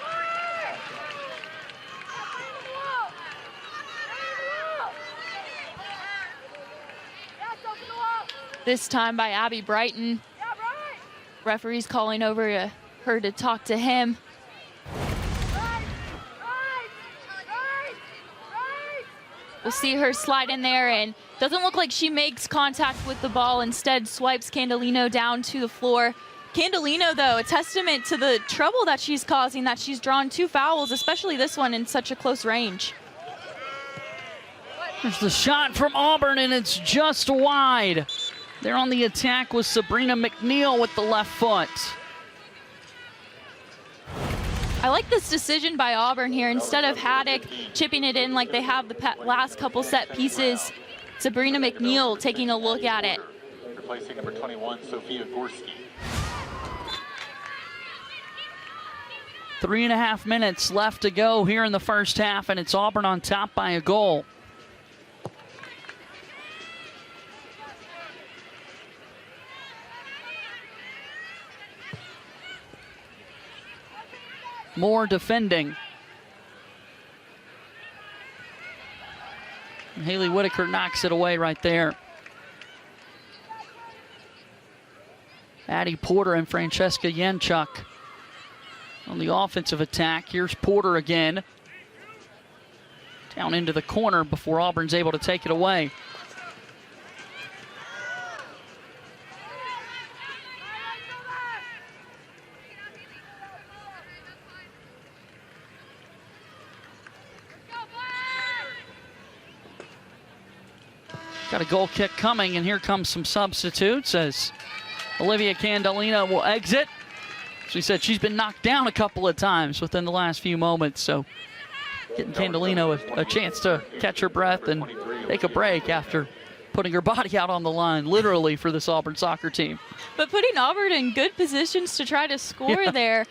This time by Abby Brighton. Referee's calling over to her to talk to him. We'll see her slide in there, and doesn't look like she makes contact with the ball. Instead, swipes Candolino down to the floor. Candolino, though, a testament to the trouble that she's causing, that she's drawn 2 fouls, especially this one in such a close range. There's the shot from Auburn, and it's just wide. There on the attack was Sabrina McNeil with the left foot. I like this decision by Auburn here. Instead of Haddock chipping it in like they have the last couple set pieces, Sabrina McNeil taking a look at it. Replacing number 21, Sophia Gorski. 3.5 minutes left to go here in the first half, and it's Auburn on top by a goal. More defending. And Haley Whitaker knocks it away right there. Addie Porter and Francesca Yenchuk on the offensive attack. Here's Porter again. Down into the corner before Auburn's able to take it away. Got a goal kick coming, and here comes some substitutes as Olivia Candolino will exit. She said she's been knocked down a couple of times within the last few moments, so getting Candolino a chance to catch her breath and take a break after putting her body out on the line, literally, for this Auburn soccer team. But putting Auburn in good positions to try to score there.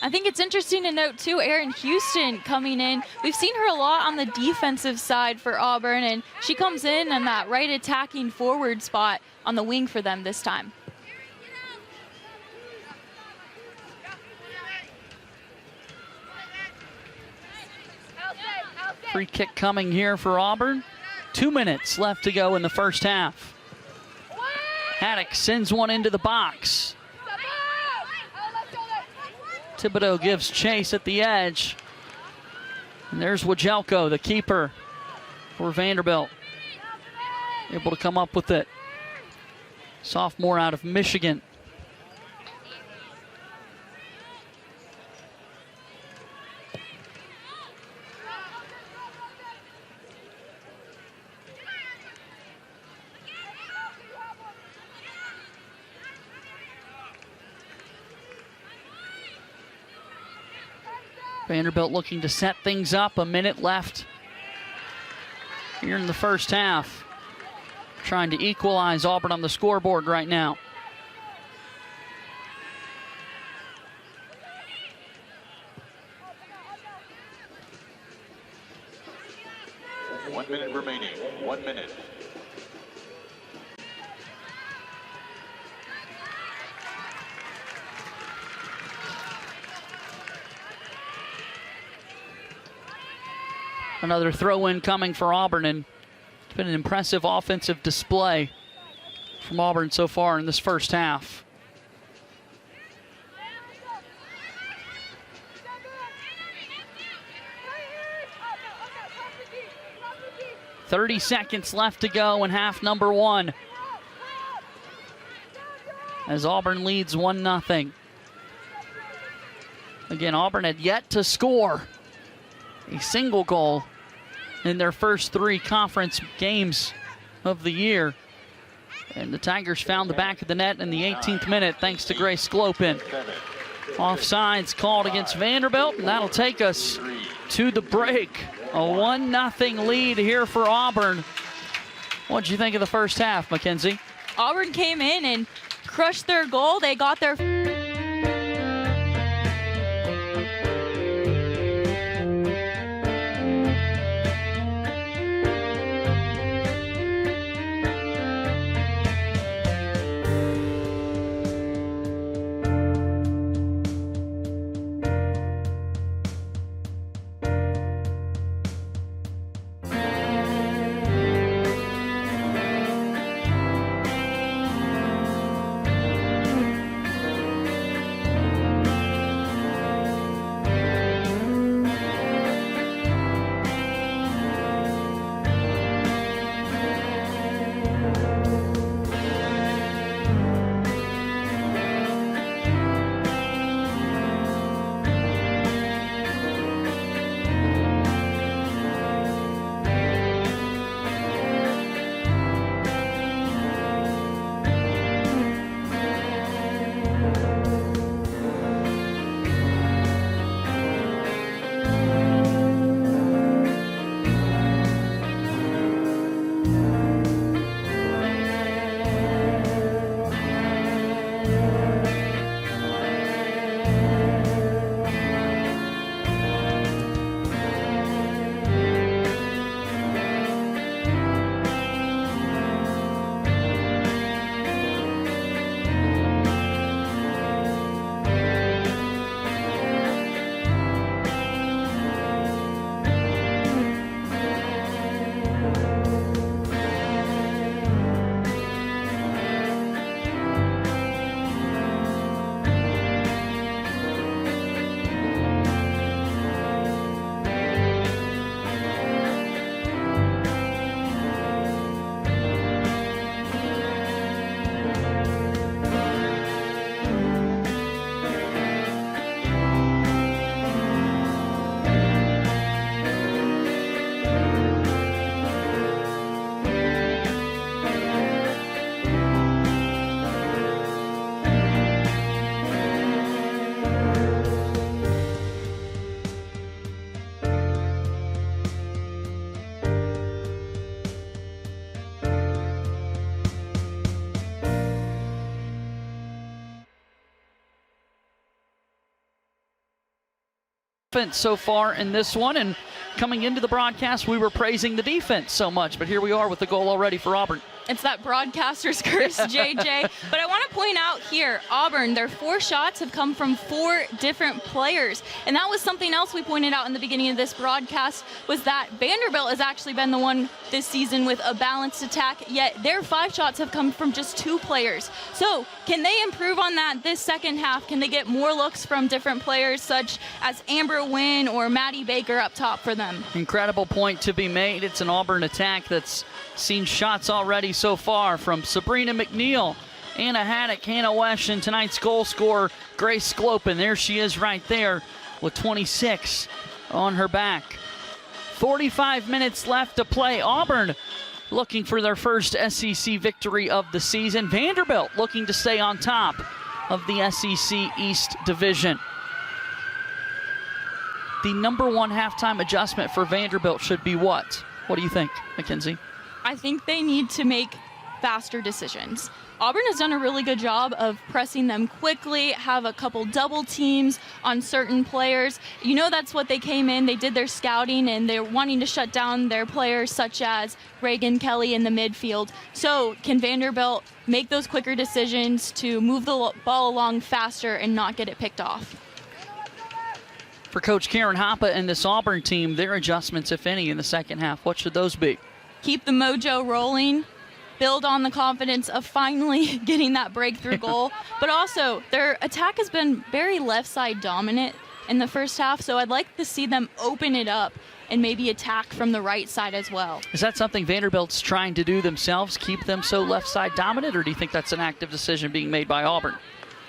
I think it's interesting to note, too, Erin Houston coming in. We've seen her a lot on the defensive side for Auburn, and she comes in that right attacking forward spot on the wing for them this time. Free kick coming here for Auburn. 2 minutes left to go in the first half. Haddock sends one into the box. Thibodeau gives chase at the edge. And there's Wajelko, the keeper for Vanderbilt. Able to come up with it. sophomore out of Michigan. Vanderbilt looking to set things up. A minute left here in the first half. Trying to equalize Auburn on the scoreboard right now. One minute remaining. 1 minute. Another throw-in coming for Auburn, and it's been an impressive offensive display from Auburn so far in this first half. "30 seconds left to go in half number one, as Auburn leads 1-0. Again, Auburn had yet to score a single goal in their first 3 conference games of the year. And the Tigers found the back of the net in the 18th minute thanks to Grace Sclopin. Offsides called against Vanderbilt, and that'll take us to the break. A 1-0 lead here for Auburn. What'd you think of the first half, Mackenzie? Auburn came in and crushed their goal. They got their offense so far in this one, and coming into the broadcast we were praising the defense so much, but here we are with the goal already for Auburn. It's that broadcaster's curse, JJ. But I want to point out here, Auburn, their 4 shots have come from 4 different players. And that was something else we pointed out in the beginning of this broadcast, was that Vanderbilt has actually been the one this season with a balanced attack, yet their 5 shots have come from just 2 players. So can they improve on that this second half? Can they get more looks from different players, such as Amber Wynn or Maddie Baker up top for them? Incredible point to be made. It's an Auburn attack that's seen shots already so far from Sabrina McNeil Anna Haddock, Hannah Wesh, and tonight's goal scorer, Grace Sklopen. There she is right there with 26 on her back. 45 minutes left to play. Auburn looking for their first SEC victory of the season. Vanderbilt looking to stay on top of the SEC East Division. The number one halftime adjustment for Vanderbilt should be what? What do you think, Mackenzie? I think they need to make faster decisions. Auburn has done a really good job of pressing them quickly, have a couple double teams on certain players. You know, that's what they came in. They did their scouting, and they're wanting to shut down their players such as Reagan Kelly in the midfield. So can Vanderbilt make those quicker decisions to move the ball along faster and not get it picked off? For Coach Karen Hoppe and this Auburn team, their adjustments, if any, in the second half, what should those be? Keep the mojo rolling. Build on the confidence of finally getting that breakthrough goal. But also, their attack has been very left side dominant in the first half, so I'd like to see them open it up and maybe attack from the right side as well. Is that something Vanderbilt's trying to do themselves, keep them so left side dominant, or do you think that's an active decision being made by Auburn?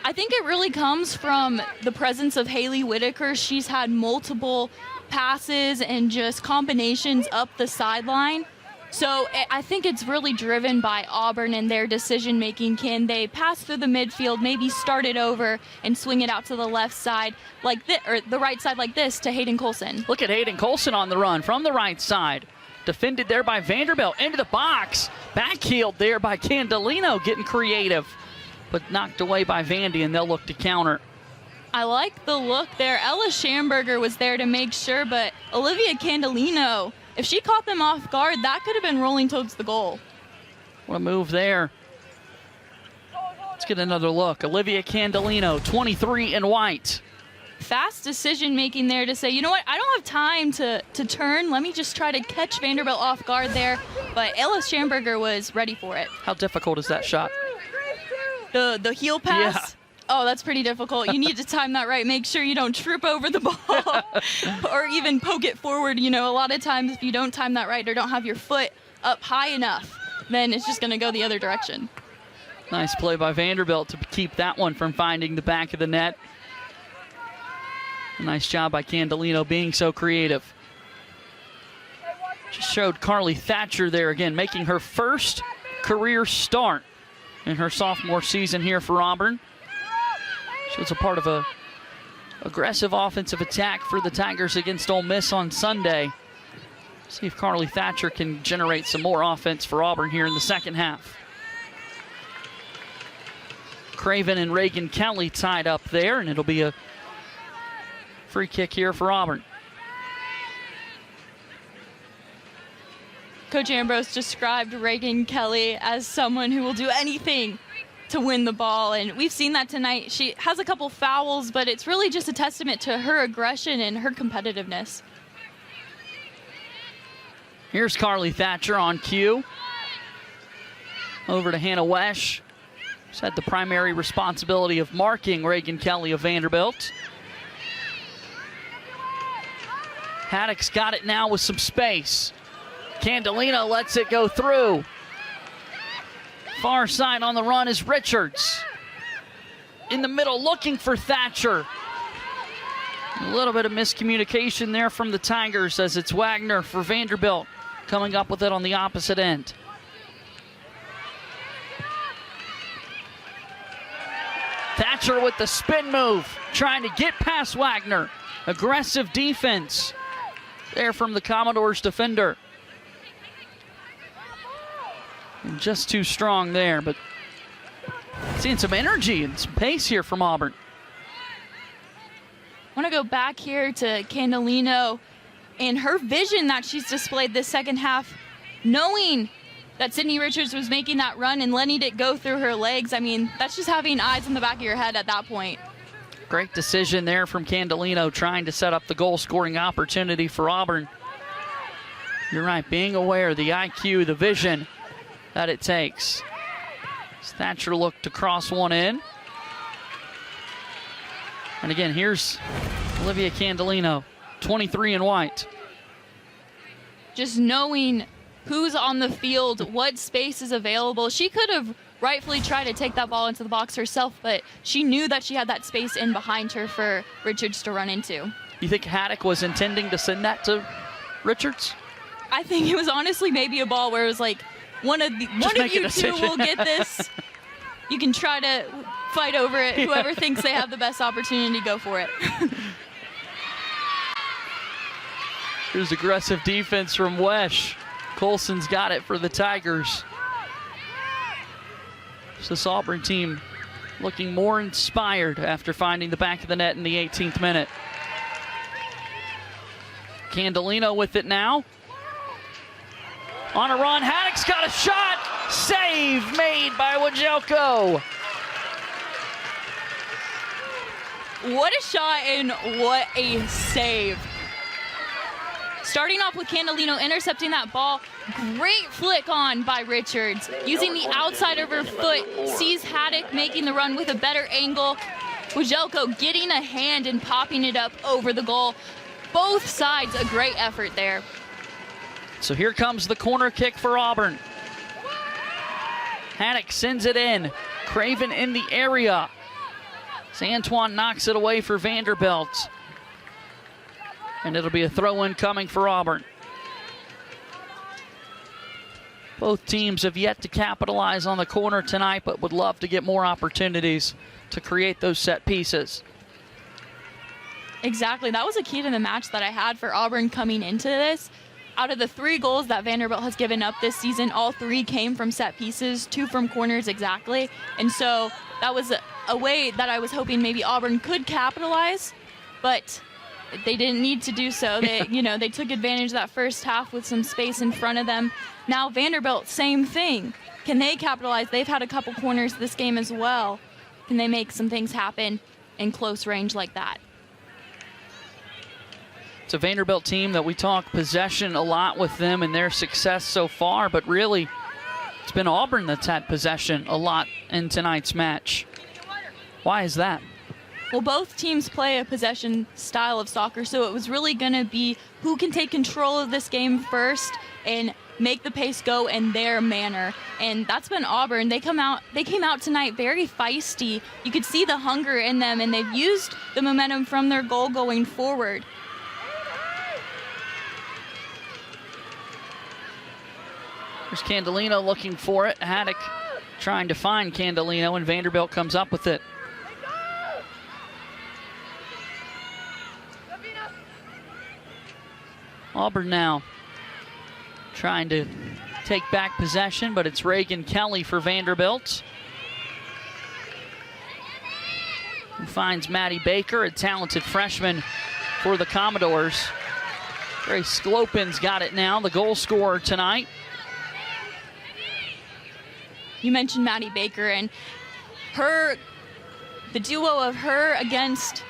I think it really comes from the presence of Haley Whitaker. She's had multiple passes and just combinations up the sideline. So I think it's really driven by Auburn and their decision-making. Can they pass through the midfield, maybe start it over and swing it out to the left side like this, or the right side like this to Hayden Colson? Look at Hayden Colson on the run from the right side. Defended there by Vanderbilt, into the box. Backheeled there by Candolino, getting creative, but knocked away by Vandy, and they'll look to counter. I like the look there. Ella Schamberger was there to make sure, but Olivia Candolino, if she caught them off guard, that could have been rolling towards the goal. What a move there. Let's get another look. Olivia Candolino, 23 in white. Fast decision making there to say, you know what, I don't have time to turn. Let me just try to catch Vanderbilt off guard there. But Ella Schamberger was ready for it. How difficult is that shot? The heel pass? Yeah. Oh, that's pretty difficult. You need to time that right. Make sure you don't trip over the ball or even poke it forward. You know, a lot of times if you don't time that right or don't have your foot up high enough, then it's just going to go the other direction. Nice play by Vanderbilt to keep that one from finding the back of the net. Nice job by Candolino being so creative. Just showed Carly Thatcher there again, making her first career start in her sophomore season here for Auburn. She was a part of a aggressive offensive attack for the Tigers against Ole Miss on Sunday. See if Carly Thatcher can generate some more offense for Auburn here in the second half. Craven and Reagan Kelly tied up there, and it'll be a free kick here for Auburn. Coach Ambrose described Reagan Kelly as someone who will do anything to win the ball, and we've seen that tonight. She has a couple fouls, but it's really just a testament to her aggression and her competitiveness. Here's Carly Thatcher on cue. Over to Hannah Wesh. She's had the primary responsibility of marking Reagan Kelly of Vanderbilt. Haddock's got it now with some space. Candolino lets it go through. Far side on the run is Richards. In the middle looking for Thatcher. A little bit of miscommunication there from the Tigers as it's Wagner for Vanderbilt coming up with it on the opposite end. Thatcher with the spin move, trying to get past Wagner. Aggressive defense there from the Commodores defender. And just too strong there, but seeing some energy and some pace here from Auburn. I want to go back here to Candolino and her vision that she's displayed this second half, knowing that Sydney Richards was making that run and letting it go through her legs. I mean, that's just having eyes in the back of your head at that point. Great decision there from Candolino, trying to set up the goal-scoring opportunity for Auburn. You're right, being aware, the IQ, the vision that it takes. Thatcher looked to cross one in. And again, here's Olivia Candolino, 23 in white. Just knowing who's on the field, what space is available. She could have rightfully try to take that ball into the box herself, but she knew that she had that space in behind her for Richards to run into. You think Haddock was intending to send that to Richards? I think it was honestly maybe a ball where it was like, one of you two will get this. You can try to fight over it. Whoever thinks they have the best opportunity, go for it. Here's aggressive defense from Wesh. Colson's got it for the Tigers. This Auburn team looking more inspired after finding the back of the net in the 18th minute. Candolino with it now. On a run, Haddock's got a shot. Save made by Wajelko. What a shot and what a save. Starting off with Candolino intercepting that ball. Great flick on by Richards. Using the outside of her foot, sees Haddock making the run with a better angle. Wajelko getting a hand and popping it up over the goal. Both sides a great effort there. So here comes the corner kick for Auburn. Haddock sends it in. Craven in the area. Antoine knocks it away for Vanderbilt. And it'll be a throw-in coming for Auburn. Both teams have yet to capitalize on the corner tonight, but would love to get more opportunities to create those set pieces. Exactly. That was a key to the match that I had for Auburn coming into this. Out of the 3 goals that Vanderbilt has given up this season, all 3 came from set pieces, 2 from corners exactly. And so that was a way that I was hoping maybe Auburn could capitalize, but they didn't need to do so. They, they took advantage of that first half with some space in front of them. Now Vanderbilt, same thing. Can they capitalize? They've had a couple corners this game as well. Can they make some things happen in close range like that? It's a Vanderbilt team that we talk possession a lot with them and their success so far, but really it's been Auburn that's had possession a lot in tonight's match. Why is that? Well, both teams play a possession style of soccer, so it was really going to be who can take control of this game first and make the pace go in their manner. And that's been Auburn. They came out tonight very feisty. You could see the hunger in them, and they've used the momentum from their goal going forward. There's Candolino looking for it. Haddock trying to find Candolino, and Vanderbilt comes up with it. Auburn now trying to take back possession, but it's Reagan Kelly for Vanderbilt, who finds Maddie Baker, a talented freshman for the Commodores. Grace Sclopin's got it now, the goal scorer tonight. You mentioned Maddie Baker, and the duo of her against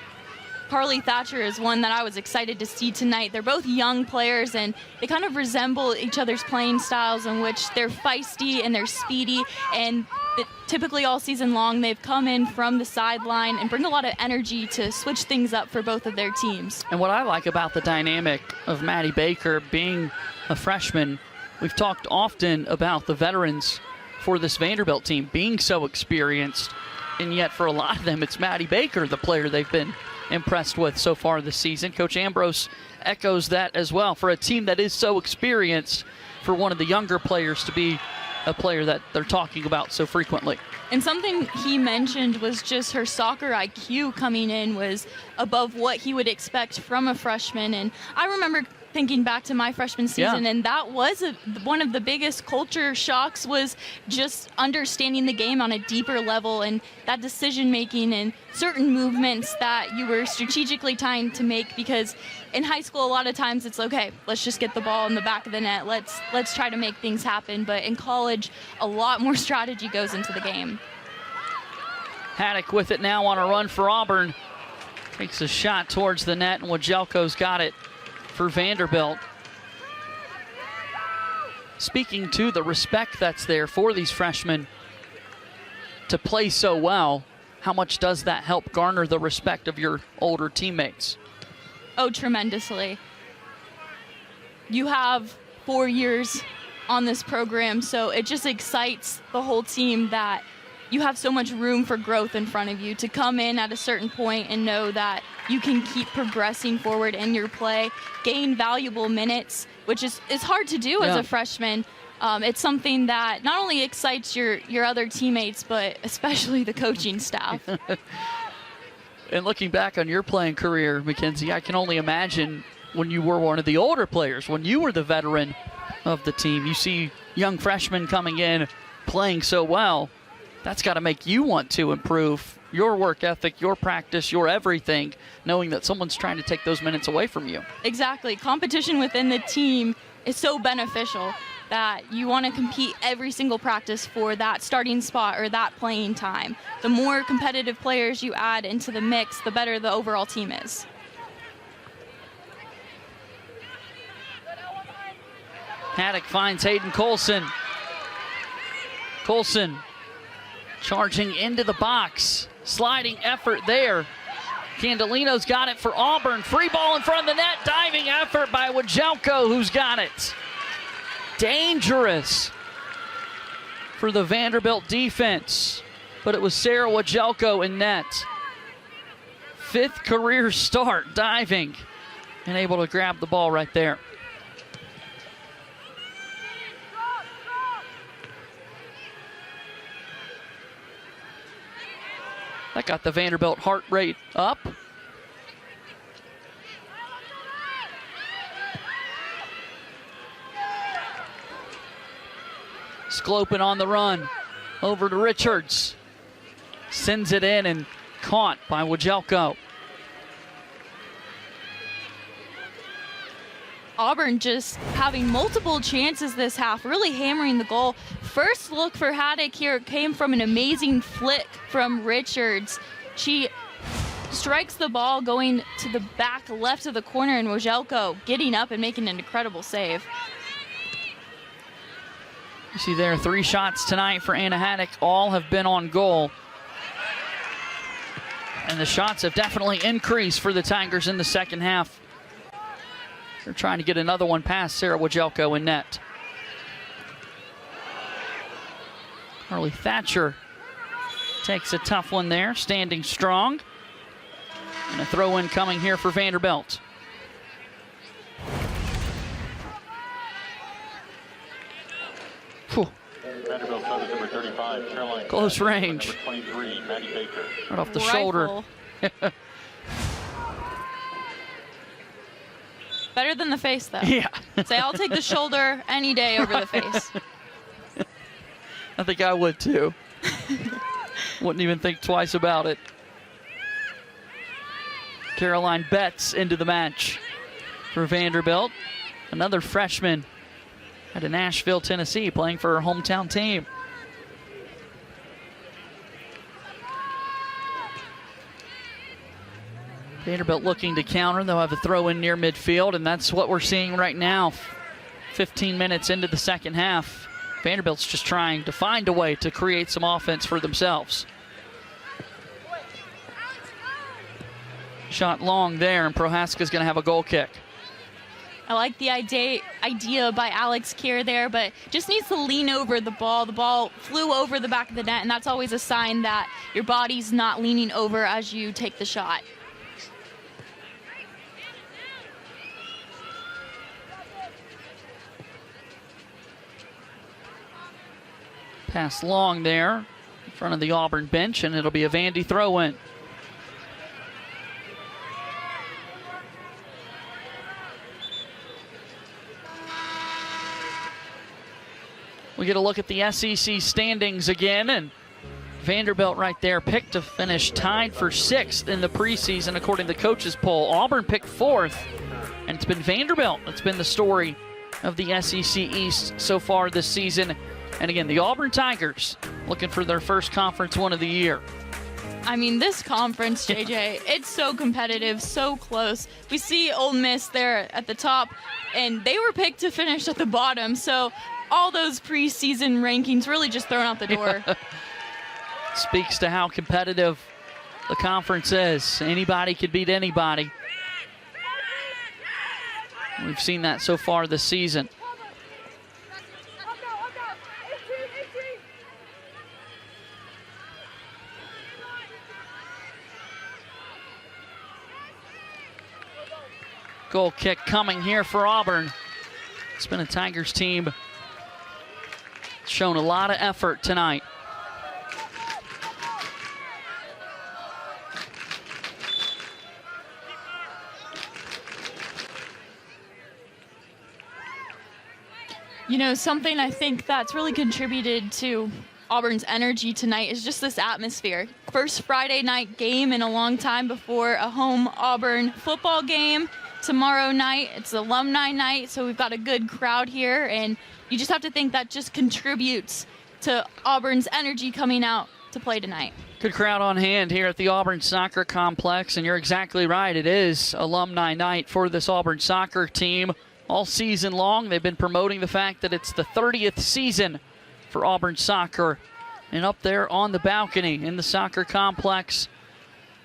Carly Thatcher is one that I was excited to see tonight. They're both young players, and they kind of resemble each other's playing styles in which they're feisty and they're speedy, and typically all season long they've come in from the sideline and bring a lot of energy to switch things up for both of their teams. And what I like about the dynamic of Maddie Baker being a freshman, we've talked often about the veterans for this Vanderbilt team being so experienced, and yet for a lot of them it's Maddie Baker, the player they've been impressed with so far this season. Coach Ambrose echoes that as well. For a team that is so experienced, for one of the younger players to be a player that they're talking about so frequently. And something he mentioned was just her soccer IQ coming in was above what he would expect from a freshman. And I remember thinking back to my freshman season, and that was one of the biggest culture shocks, was just understanding the game on a deeper level, and that decision making and certain movements that you were strategically trying to make, because in high school a lot of times it's okay, let's just get the ball in the back of the net, let's try to make things happen. But in college a lot more strategy goes into the game. Haddock with it now on a run for Auburn, takes a shot towards the net, and Wajelko's got it for Vanderbilt. Speaking to the respect that's there for these freshmen to play so well, how much does that help garner the respect of your older teammates? Oh, tremendously. You have 4 years on this program, so it just excites the whole team that you have so much room for growth in front of you to come in at a certain point and know that you can keep progressing forward in your play, gain valuable minutes, which is hard to do as a freshman. It's something that not only excites your other teammates, but especially the coaching staff. And looking back on your playing career, Mackenzie, I can only imagine when you were one of the older players, when you were the veteran of the team. You see young freshmen coming in, playing so well. That's got to make you want to improve your work ethic, your practice, your everything, knowing that someone's trying to take those minutes away from you. Exactly. Competition within the team is so beneficial that you want to compete every single practice for that starting spot or that playing time. The more competitive players you add into the mix, the better the overall team is. Haddock finds Hayden Colson. Colson charging into the box. Sliding effort there. Candelino's got it for Auburn. Free ball in front of the net. Diving effort by Wajelko, who's got it. Dangerous for the Vanderbilt defense. But it was Sarah Wajelko in net. 5th career start, diving, and able to grab the ball right there. That got the Vanderbilt heart rate up. Sclopin on the run. Over to Richards. Sends it in and caught by Wajelko. Auburn just having multiple chances this half, really hammering the goal. First look for Haddock here came from an amazing flick from Richards. She strikes the ball going to the back left of the corner, and Wajelko getting up and making an incredible save. You see there 3 shots tonight for Anna Haddock. All have been on goal. And the shots have definitely increased for the Tigers in the second half. They're trying to get another one past Sarah Wajelko in net. Carly Thatcher takes a tough one there, standing strong. And a throw-in coming here for Vanderbilt. Whew. Vanderbilt started number 35, Caroline. Close range. Number 23, Maddie Baker. Right off the shoulder. Better than the face, though. Yeah. Say, I'll take the shoulder any day over the face. I think I would too. Wouldn't even think twice about it. Caroline Betts into the match for Vanderbilt. Another freshman out of Nashville, Tennessee, playing for her hometown team. Vanderbilt looking to counter. They'll have a throw in near midfield, and that's what we're seeing right now. 15 minutes into the second half. Vanderbilt's just trying to find a way to create some offense for themselves. Shot long there, and Prohaska's going to have a goal kick. I like the idea by Alex Keir there, but just needs to lean over the ball. The ball flew over the back of the net, and that's always a sign that your body's not leaning over as you take the shot. Pass long there in front of the Auburn bench, and it'll be a Vandy throw-in. We get a look at the SEC standings again, and Vanderbilt right there picked to finish tied for 6th in the preseason according to the coaches poll. Auburn picked 4th, and it's been Vanderbilt that's been the story of the SEC East so far this season. And again, the Auburn Tigers looking for their first conference win of the year. I mean, this conference, JJ, it's so competitive, so close. We see Ole Miss there at the top, and they were picked to finish at the bottom. So all those preseason rankings really just thrown out the door. Speaks to how competitive the conference is. Anybody could beat anybody. We've seen that so far this season. Goal kick coming here for Auburn. It's been a Tigers team shown a lot of effort tonight. You know, something I think that's really contributed to Auburn's energy tonight is just this atmosphere. First Friday night game in a long time before a home Auburn football game. Tomorrow night, it's alumni night, so we've got a good crowd here, and you just have to think that just contributes to Auburn's energy coming out to play tonight. Good crowd on hand here at the Auburn Soccer Complex, and you're exactly right. It is alumni night for this Auburn soccer team. All season long, they've been promoting the fact that it's the 30th season for Auburn soccer. And up there on the balcony in the soccer complex,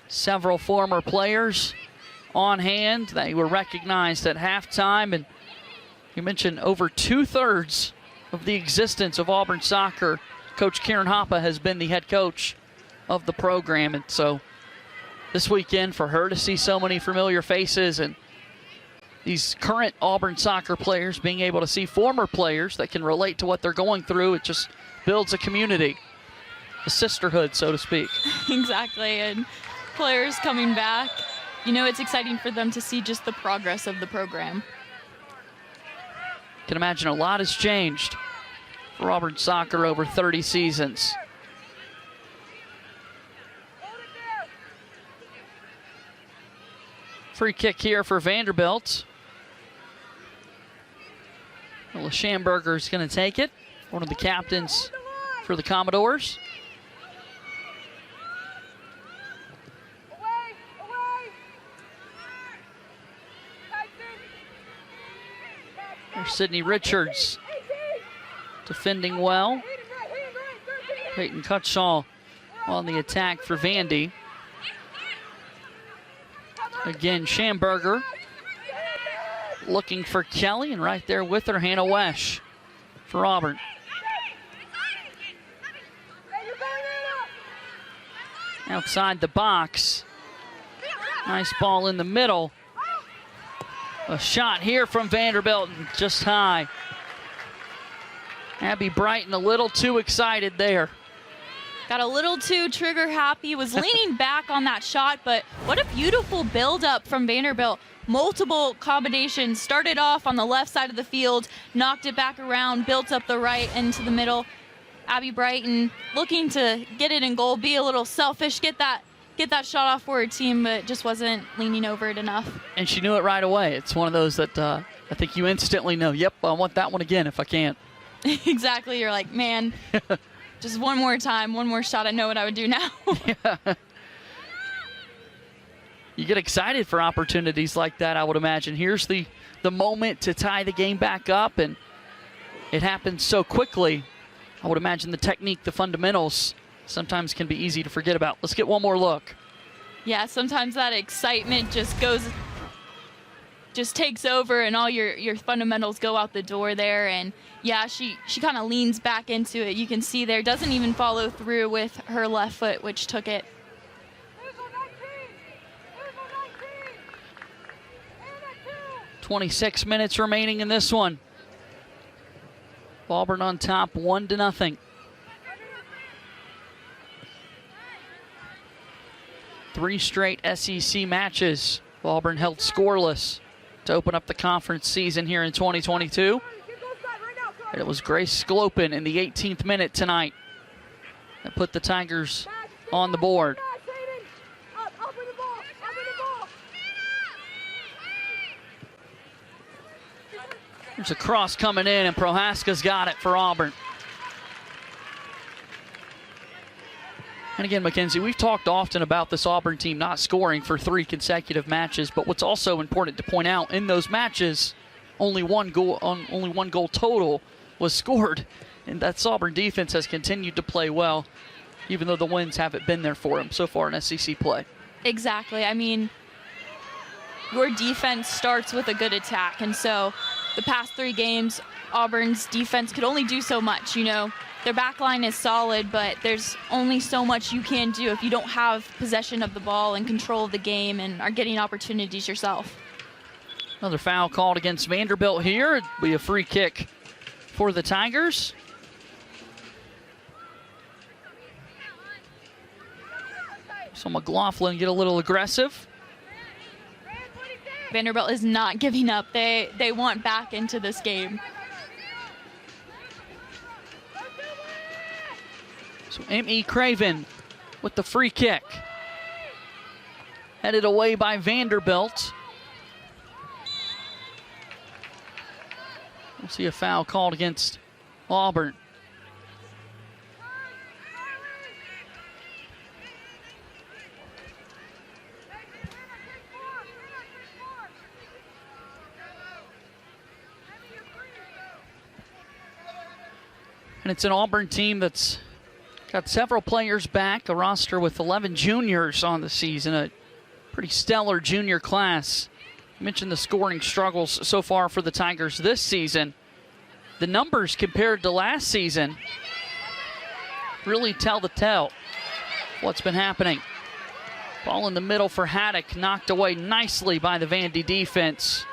several former players on hand. They were recognized at halftime, and you mentioned over 2/3 of the existence of Auburn soccer. Coach Karen Hoppe has been the head coach of the program, and so this weekend for her to see so many familiar faces and these current Auburn soccer players being able to see former players that can relate to what they're going through, it just builds a community, a sisterhood, so to speak. Exactly, and players coming back, you know, it's exciting for them to see just the progress of the program. Can imagine a lot has changed for Auburn soccer over 30 seasons. Free kick here for Vanderbilt. Well, Schamberger's going to take it. One of the captains for the Commodores. There's Sydney Richards defending well. Peyton Cutshaw on the attack for Vandy. Again, Schamberger looking for Kelly, and right there with her, Hannah Wesch for Auburn. Outside the box. Nice ball in the middle. A shot here from Vanderbilt, just high. Abby Brighton a little too excited there. Got a little too trigger happy, was leaning back on that shot, but what a beautiful build-up from Vanderbilt. Multiple combinations, started off on the left side of the field, knocked it back around, built up the right into the middle. Abby Brighton looking to get it in goal, be a little selfish, get that shot off for her team, but just wasn't leaning over it enough. And she knew it right away. It's one of those that I think you instantly know, yep, I want that one again if I can. Exactly, you're like, man, just one more time, one more shot, I know what I would do now. Yeah. You get excited for opportunities like that, I would imagine. Here's the moment to tie the game back up, and it happens so quickly. I would imagine the technique, the fundamentals, sometimes can be easy to forget about. Let's get one more look. Yeah, sometimes that excitement just takes over, and all your fundamentals go out the door there. And yeah, she kind of leans back into it. You can see there, doesn't even follow through with her left foot, which took it. 26 minutes remaining in this one. Auburn on top, 1-0. Three straight SEC matches. Auburn held scoreless to open up the conference season here in 2022. And it was Grace Sclopin in the 18th minute tonight that put the Tigers on the board. There's a cross coming in, and Prohaska's got it for Auburn. And again, Mackenzie, we've talked often about this Auburn team not scoring for 3 consecutive matches, but what's also important to point out, in those matches, only one goal total was scored, and that Auburn defense has continued to play well, even though the wins haven't been there for them so far in SEC play. Exactly. I mean, your defense starts with a good attack, and so the past 3 games, Auburn's defense could only do so much. You know, their back line is solid, but there's only so much you can do if you don't have possession of the ball and control of the game and are getting opportunities yourself. Another foul called against Vanderbilt here. It'll be a free kick for the Tigers. So McLaughlin get a little aggressive. Vanderbilt is not giving up. They want back into this game. So M.E. Craven with the free kick. Headed away by Vanderbilt. We'll see a foul called against Auburn. And it's an Auburn team that's got several players back, a roster with 11 juniors on the season, a pretty stellar junior class. I mentioned the scoring struggles so far for the Tigers this season. The numbers compared to last season really tell the tale what's been happening. Ball in the middle for Haddock, knocked away nicely by the Vandy defense.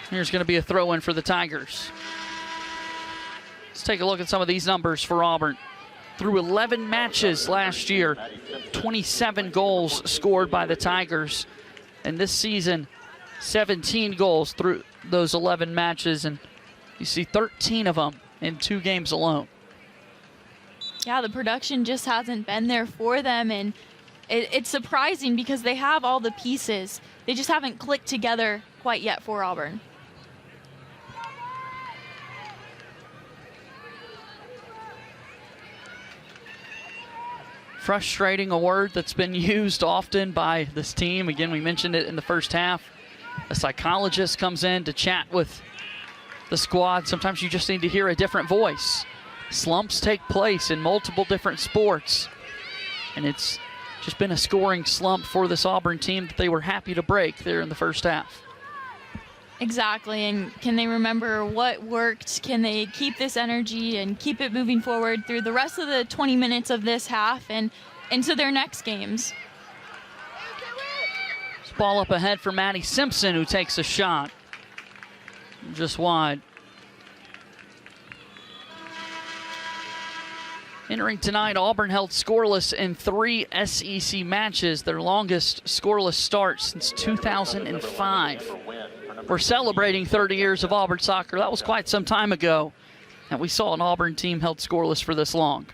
Here's going to be a throw-in for the Tigers. Let's take a look at some of these numbers for Auburn. Through 11 matches last year, 27 goals scored by the Tigers. And this season, 17 goals through those 11 matches. And you see 13 of them in 2 games alone. Yeah, the production just hasn't been there for them. And it's surprising because they have all the pieces. They just haven't clicked together quite yet for Auburn. Frustrating, a word that's been used often by this team. Again, we mentioned it in the first half. A psychologist comes in to chat with the squad. Sometimes you just need to hear a different voice. Slumps take place in multiple different sports. And it's just been a scoring slump for this Auburn team that they were happy to break there in the first half. Exactly, and can they remember what worked? Can they keep this energy and keep it moving forward through the rest of the 20 minutes of this half and into their next games? This ball up ahead for Maddie Simpson, who takes a shot. Just wide. Entering tonight, Auburn held scoreless in 3 SEC matches, their longest scoreless start since 2005. We're celebrating 30 years of Auburn soccer. That was quite some time ago, and we saw an Auburn team held scoreless for this long.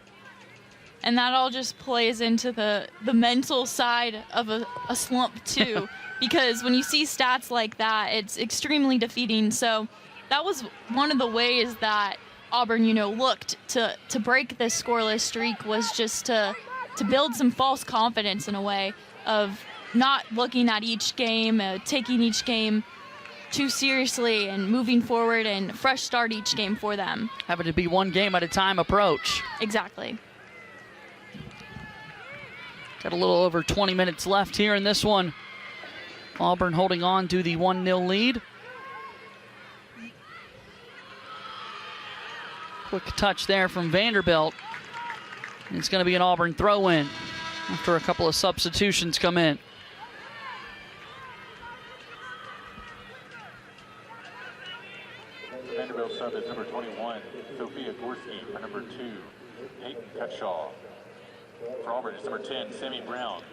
And that all just plays into the mental side of a slump too, because when you see stats like that, it's extremely defeating. So that was one of the ways that Auburn, looked to break this scoreless streak, was just to build some false confidence in a way of not looking at each game, taking each game too seriously and moving forward, and fresh start each game for them. Having to be one game at a time approach. Exactly. Got a little over 20 minutes left here in this one. Auburn holding on to the 1-0 lead. Quick touch there from Vanderbilt. And it's going to be an Auburn throw-in after a couple of substitutions come in. Vanderbilt sub is number 21, Sophia Gorski. For number 2, Peyton Cutshaw. For Auburn, it's number 10, Sammy Brown.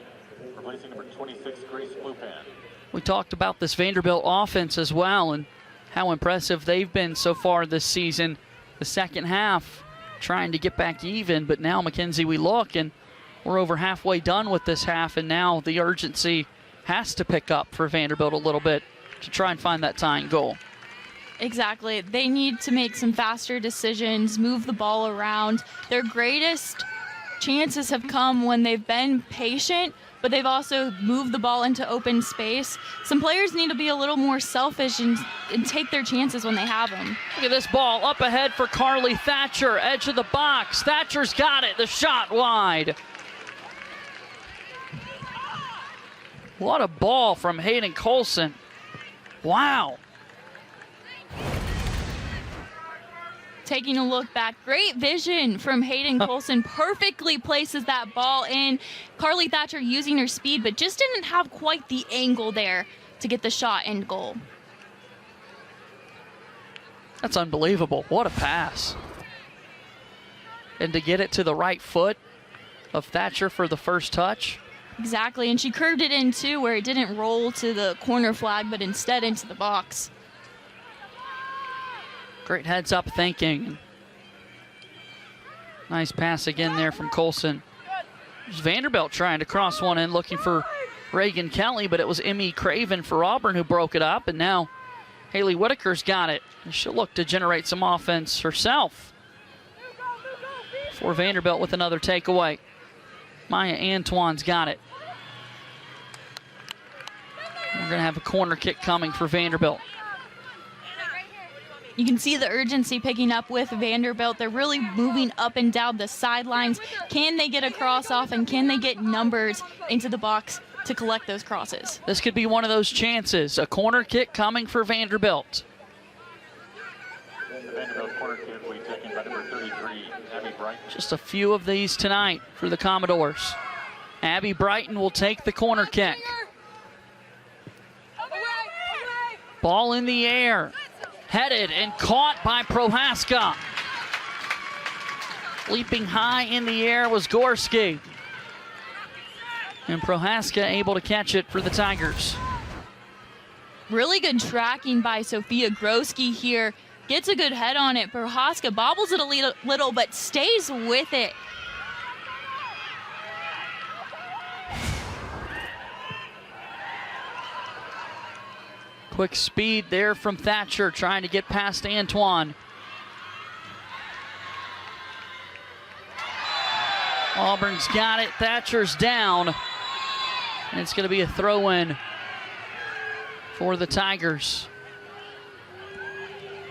Replacing number 26, Grace Flupan. We talked about this Vanderbilt offense as well and how impressive they've been so far this season. The second half, trying to get back even, but now, Mackenzie, we look and we're over halfway done with this half, and now the urgency has to pick up for Vanderbilt a little bit to try and find that tying goal. Exactly. They need to make some faster decisions, move the ball around. Their greatest chances have come when they've been patient, but they've also moved the ball into open space. Some players need to be a little more selfish and take their chances when they have them. Look at this ball up ahead for Carly Thatcher, edge of the box. Thatcher's got it, the shot wide. What a ball from Hayden Colson. Wow. Taking a look back, great vision from Hayden Colson, perfectly places that ball in. Carly Thatcher using her speed, but just didn't have quite the angle there to get the shot and goal. That's unbelievable. What a pass. And to get it to the right foot of Thatcher for the first touch. Exactly, and she curved it in too, where it didn't roll to the corner flag, but instead into the box. Great heads-up thinking. Nice pass again there from Colson. There's Vanderbilt trying to cross one in, looking for Reagan Kelly, but it was Emmy Craven for Auburn who broke it up, and now Haley Whitaker's got it. And she'll look to generate some offense herself for Vanderbilt with another takeaway. Maya Antoine's got it. We're going to have a corner kick coming for Vanderbilt. You can see the urgency picking up with Vanderbilt. They're really moving up and down the sidelines. Can they get a cross off, and can they get numbers into the box to collect those crosses? This could be one of those chances. A corner kick coming for Vanderbilt. The Vanderbilt corner kick will be taken by number 33, Abby Brighton. Just a few of these tonight for the Commodores. Abby Brighton will take the corner kick. Ball in the air. Headed and caught by Prohaska. Leaping high in the air was Gorski. And Prohaska able to catch it for the Tigers. Really good tracking by Sophia Groski here. Gets a good head on it. Prohaska bobbles it a little, but stays with it. Quick speed there from Thatcher, trying to get past Antoine. Auburn's got it. Thatcher's down. And it's going to be a throw-in for the Tigers.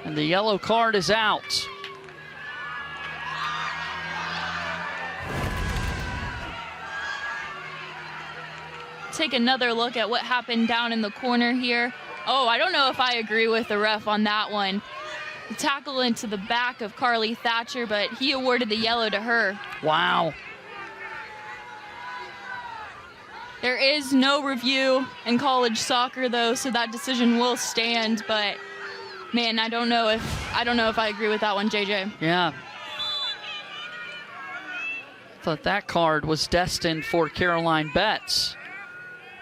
And the yellow card is out. Take another look at what happened down in the corner here. Oh, I don't know if I agree with the ref on that one. The tackle into the back of Carly Thatcher, but he awarded the yellow to her. Wow. There is no review in college soccer though, so that decision will stand, but man, I don't know if I agree with that one, JJ. Yeah. Thought that card was destined for Caroline Betts.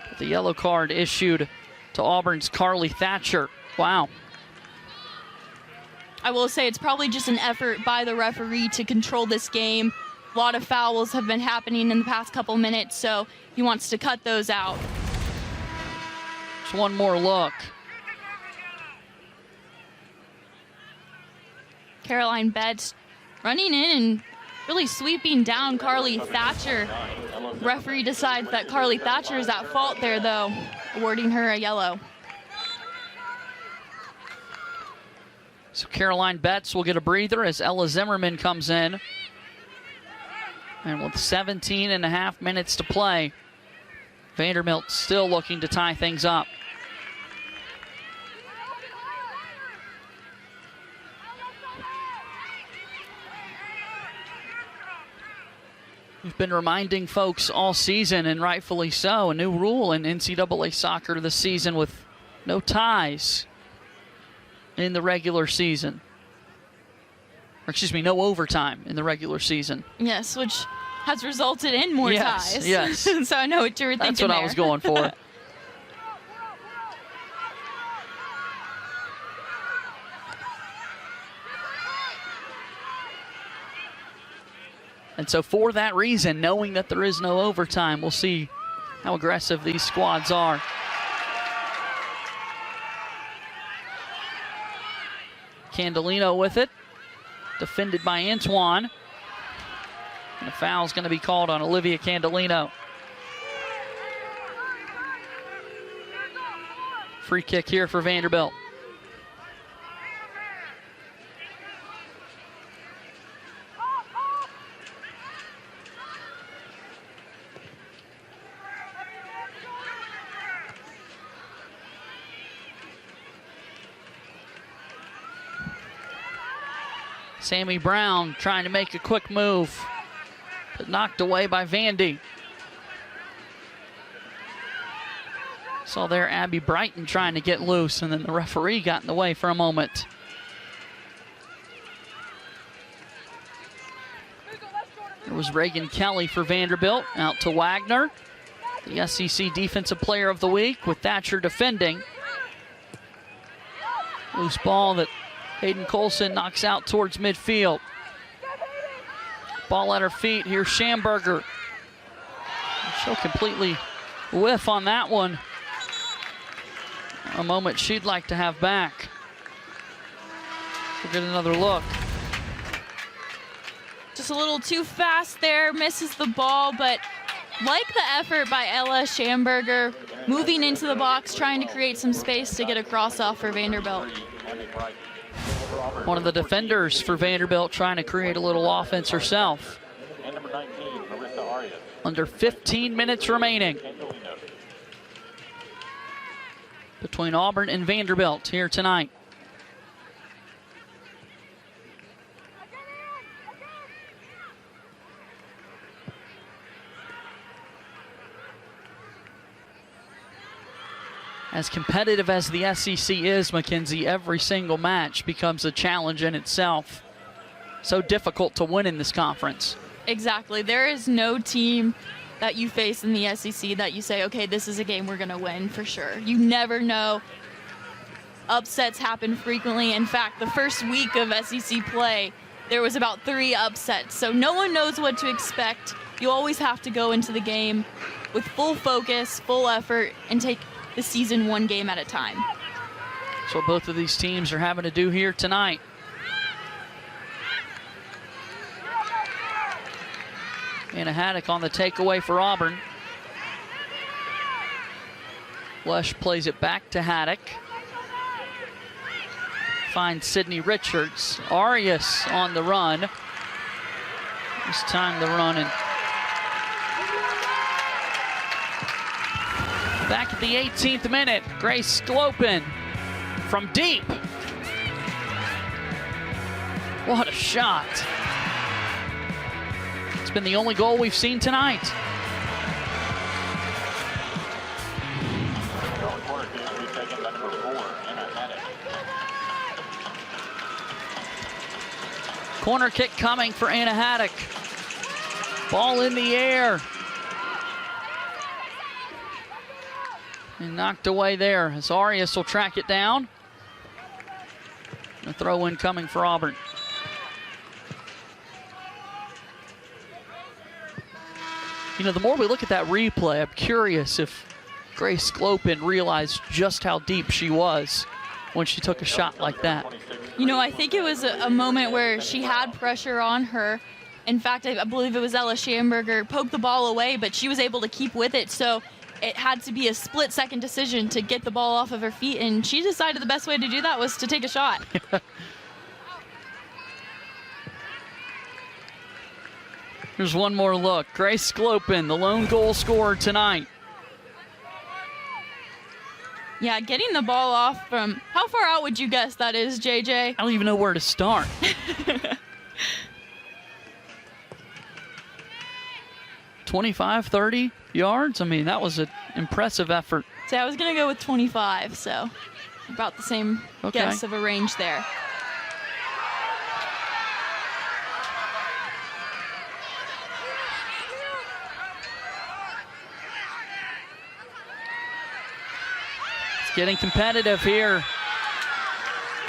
But the yellow card issued to Auburn's Carly Thatcher. Wow. I will say it's probably just an effort by the referee to control this game. A lot of fouls have been happening in the past couple minutes, so he wants to cut those out. Just one more look. Caroline Betts running in and really sweeping down Carly Thatcher. Referee decides that Carly Thatcher is at fault there, though, awarding her a yellow. So Caroline Betts will get a breather as Ella Zimmerman comes in. And with 17 and a half minutes to play, Vanderbilt still looking to tie things up. We've been reminding folks all season, and rightfully so, a new rule in NCAA soccer this season with no ties in the regular season. Or excuse me, no overtime in the regular season. Yes, which has resulted in more ties. Yes. So I know what you were thinking. That's what I was going for. And so for that reason, knowing that there is no overtime, we'll see how aggressive these squads are. Candelino with it, defended by Antoine. And a foul's going to be called on Olivia Candelino. Free kick here for Vanderbilt. Sammy Brown trying to make a quick move, but knocked away by Vandy. Saw there Abby Brighton trying to get loose, and then the referee got in the way for a moment. There was Reagan Kelly for Vanderbilt, out to Wagner. The SEC Defensive Player of the Week with Thatcher defending. Loose ball that Hayden Colson knocks out towards midfield. Ball at her feet. Here's Schamberger. She'll completely whiff on that one. A moment she'd like to have back. We'll get another look. Just a little too fast there, misses the ball, but like the effort by Ella Schamberger, moving into the box, trying to create some space to get a cross off for Vanderbilt. One of the defenders for Vanderbilt trying to create a little offense herself. And number 19, Marissa Arias. Under 15 minutes remaining between Auburn and Vanderbilt here tonight. As competitive as the SEC is, Mackenzie, every single match becomes a challenge in itself. So difficult to win in this conference. Exactly. There is no team that you face in the SEC that you say, okay, this is a game we're going to win for sure. You never know. Upsets happen frequently. In fact, the first week of SEC play, there was about 3 upsets. So no one knows what to expect. You always have to go into the game with full focus, full effort, and take the season one game at a time. That's what both of these teams are having to do here tonight. Anna Haddock on the takeaway for Auburn. Lush plays it back to Haddock. Finds Sydney Richards. Arias on the run. This time the run and back at the 18th minute, Grace Sklopen from deep. What a shot. It's been the only goal we've seen tonight. Corner kick will be taken by number 4, Anna Haddock. Corner kick coming for Anna Haddock. Ball in the air. And knocked away there as Arias will track it down. A throw in coming for Auburn. You know, the more we look at that replay, I'm curious if Grace Sklopen realized just how deep she was when she took a shot like that. You know, I think it was a moment where she had pressure on her. In fact, I believe it was Ella Schamberger poked the ball away, but she was able to keep with it. So it had to be a split-second decision to get the ball off of her feet, and she decided the best way to do that was to take a shot. Here's one more look. Grace Sklopen, the lone goal scorer tonight. Yeah, getting the ball off from, how far out would you guess that is, JJ? I don't even know where to start. 25, 30 yards? I mean, that was an impressive effort. So I was going to go with 25, so about the same guess of a range there. It's getting competitive here.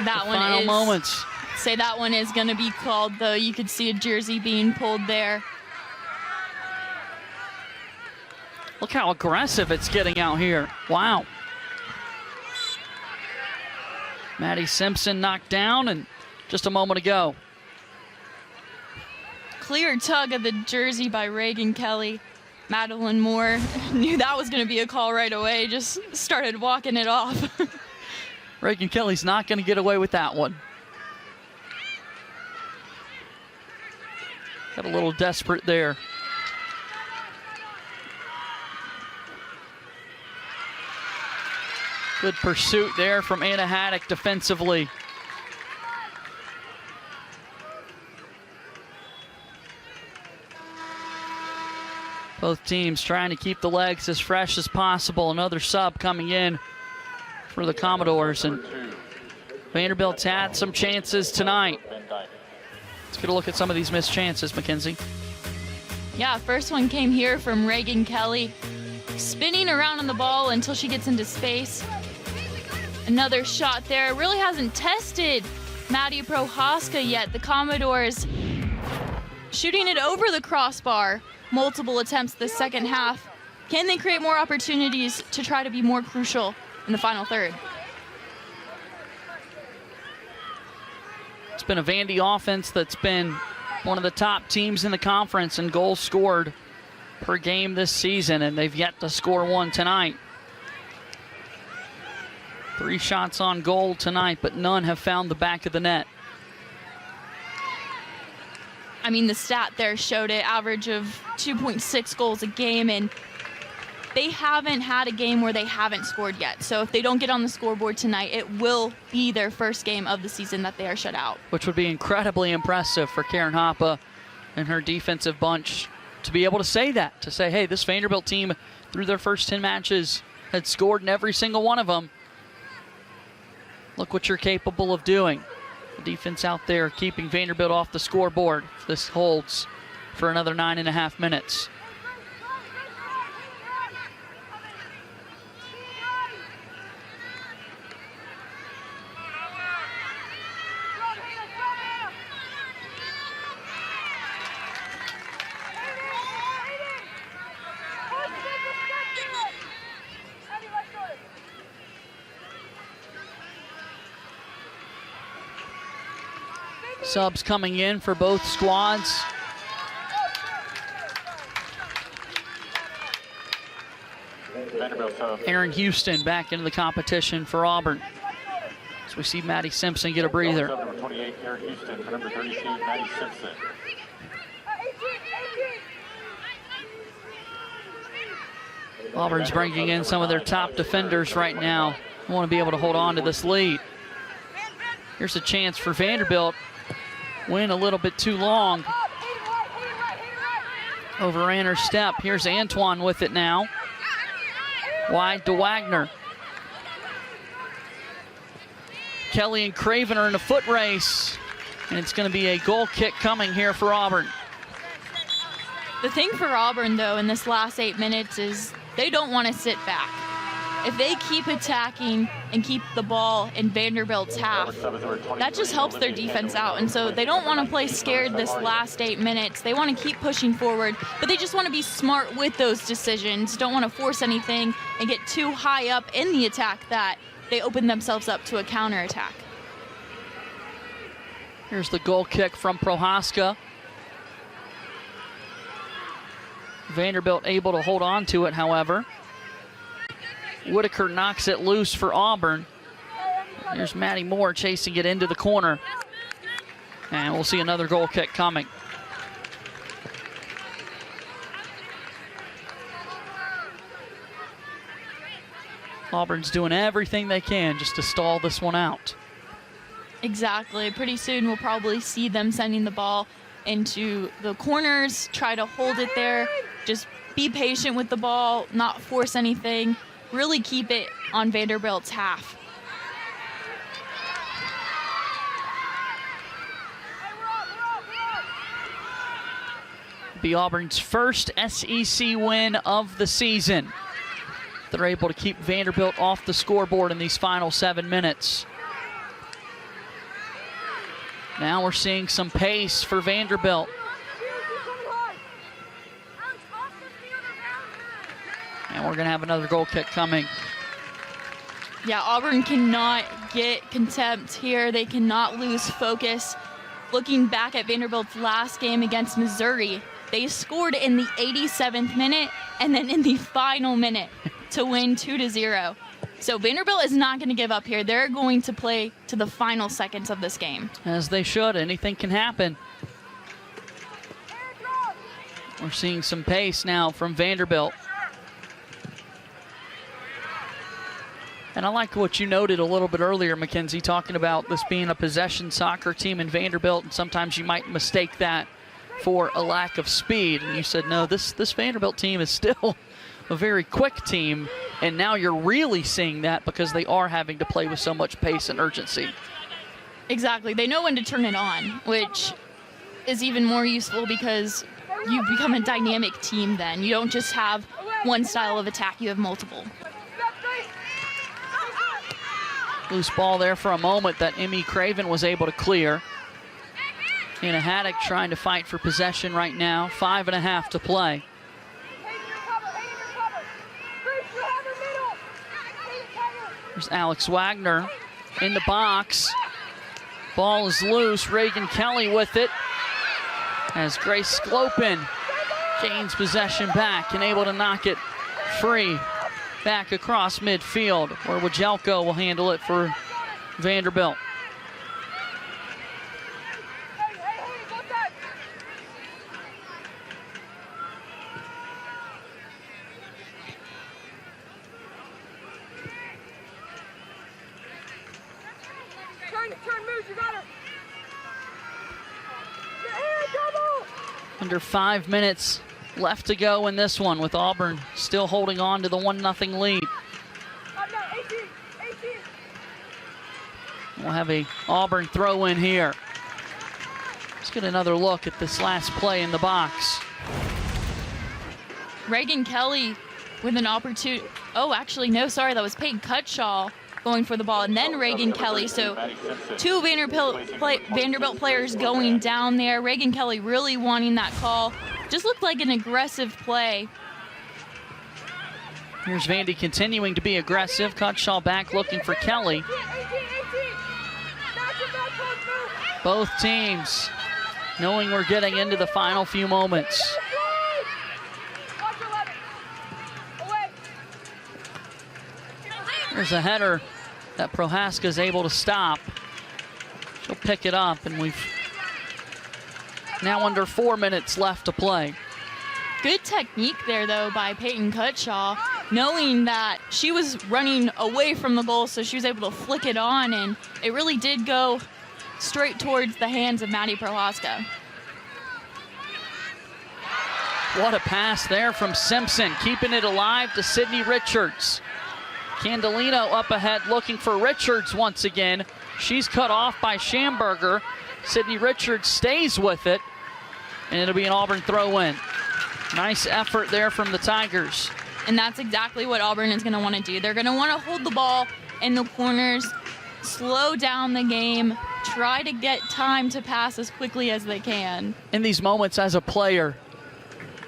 That one final is, moments. Say that one is going to be called, though. You could see a jersey being pulled there. Look how aggressive it's getting out here. Wow. Maddie Simpson knocked down, and just a moment ago. Clear tug of the jersey by Reagan Kelly. Madeline Moore knew that was going to be a call right away, just started walking it off. Reagan Kelly's not going to get away with that one. Got a little desperate there. Good pursuit there from Anna Haddock defensively. Both teams trying to keep the legs as fresh as possible. Another sub coming in for the Commodores. And Vanderbilt's had some chances tonight. Let's get a look at some of these missed chances, Mackenzie. Yeah, first one came here from Reagan Kelly, spinning around on the ball until she gets into space. Another shot there. Really hasn't tested Maddie Prohaska yet. The Commodores shooting it over the crossbar. Multiple attempts this second half. Can they create more opportunities to try to be more crucial in the final third? It's been a Vandy offense that's been one of the top teams in the conference in goals scored per game this season, and they've yet to score one tonight. 3 shots on goal tonight, but none have found the back of the net. I mean, the stat there showed it, average of 2.6 goals a game, and they haven't had a game where they haven't scored yet. So if they don't get on the scoreboard tonight, it will be their first game of the season that they are shut out. Which would be incredibly impressive for Karen Hoppe and her defensive bunch to be able to say that, to say, hey, this Vanderbilt team through their first 10 matches had scored in every single one of them. Look what you're capable of doing. The defense out there keeping Vanderbilt off the scoreboard. This holds for another 9.5 minutes. Subs coming in for both squads. Aaron Houston back into the competition for Auburn. So we see Maddie Simpson get a breather. Number 28, Aaron Houston. For number 32, Maddie Simpson. Auburn's bringing in some of their top defenders right now. They want to be able to hold on to this lead. Here's a chance for Vanderbilt. Went a little bit too long. Overran her step. Here's Antoine with it now. Wide to Wagner. Kelly and Craven are in a foot race. And it's going to be a goal kick coming here for Auburn. The thing for Auburn, though, in this last 8 minutes is they don't want to sit back. If they keep attacking and keep the ball in Vanderbilt's half, that just helps their defense out. And so they don't want to play scared this last 8 minutes. They want to keep pushing forward, but they just want to be smart with those decisions. Don't want to force anything and get too high up in the attack that they open themselves up to a counterattack. Here's the goal kick from Prohaska. Vanderbilt able to hold on to it, however. Whitaker knocks it loose for Auburn. Here's Maddie Moore chasing it into the corner. And we'll see another goal kick coming. Auburn's doing everything they can just to stall this one out. Exactly. Pretty soon we'll probably see them sending the ball into the corners, try to hold it there, just be patient with the ball, not force anything. Really keep it on Vanderbilt's half. Be Auburn's first SEC win of the season. They're able to keep Vanderbilt off the scoreboard in these final 7 minutes. Now we're seeing some pace for Vanderbilt. And we're going to have another goal kick coming. Yeah, Auburn cannot get contempt here. They cannot lose focus. Looking back at Vanderbilt's last game against Missouri, they scored in the 87th minute and then in the final minute to win 2-0. So Vanderbilt is not going to give up here. They're going to play to the final seconds of this game. As they should. Anything can happen. We're seeing some pace now from Vanderbilt. And I like what you noted a little bit earlier, Mackenzie, talking about this being a possession soccer team in Vanderbilt, and sometimes you might mistake that for a lack of speed. And you said, no, this Vanderbilt team is still a very quick team. And now you're really seeing that because they are having to play with so much pace and urgency. Exactly. They know when to turn it on, which is even more useful because you become a dynamic team then. You don't just have one style of attack, you have multiple. Loose ball there for a moment that Emmy Craven was able to clear. Hannah Haddock trying to fight for possession right now. 5.5 to play. There's Alex Wagner in the box. Ball is loose. Reagan Kelly with it. As Grace Sclopin gains possession back and able to knock it free back across midfield, where Wajelko will handle it for Vanderbilt. Under 5 minutes left to go in this one, with Auburn still holding on to the 1-0 lead. We'll have a Auburn throw in here. Let's get another look at this last play in the box. Reagan Kelly with an opportunity. Oh, actually, no, sorry, that was Peyton Cutshaw going for the ball, and then Reagan Kelly. So two Vanderbilt players going down there. Reagan Kelly really wanting that call. Just looked like an aggressive play. Here's Vandy continuing to be aggressive. Cutshaw back looking for Kelly. Both teams knowing we're getting into the final few moments. There's a header that Prohaska is able to stop. She'll pick it up, and we've now under 4 minutes left to play. Good technique there, though, by Peyton Cutshaw, knowing that she was running away from the goal, so she was able to flick it on, and it really did go straight towards the hands of Maddie Prohaska. What a pass there from Simpson, keeping it alive to Sydney Richards. Candelino up ahead looking for Richards once again. She's cut off by Schamberger. Sydney Richards stays with it, and it'll be an Auburn throw-in. Nice effort there from the Tigers. And that's exactly what Auburn is going to want to do. They're going to want to hold the ball in the corners, slow down the game, try to get time to pass as quickly as they can. In these moments as a player,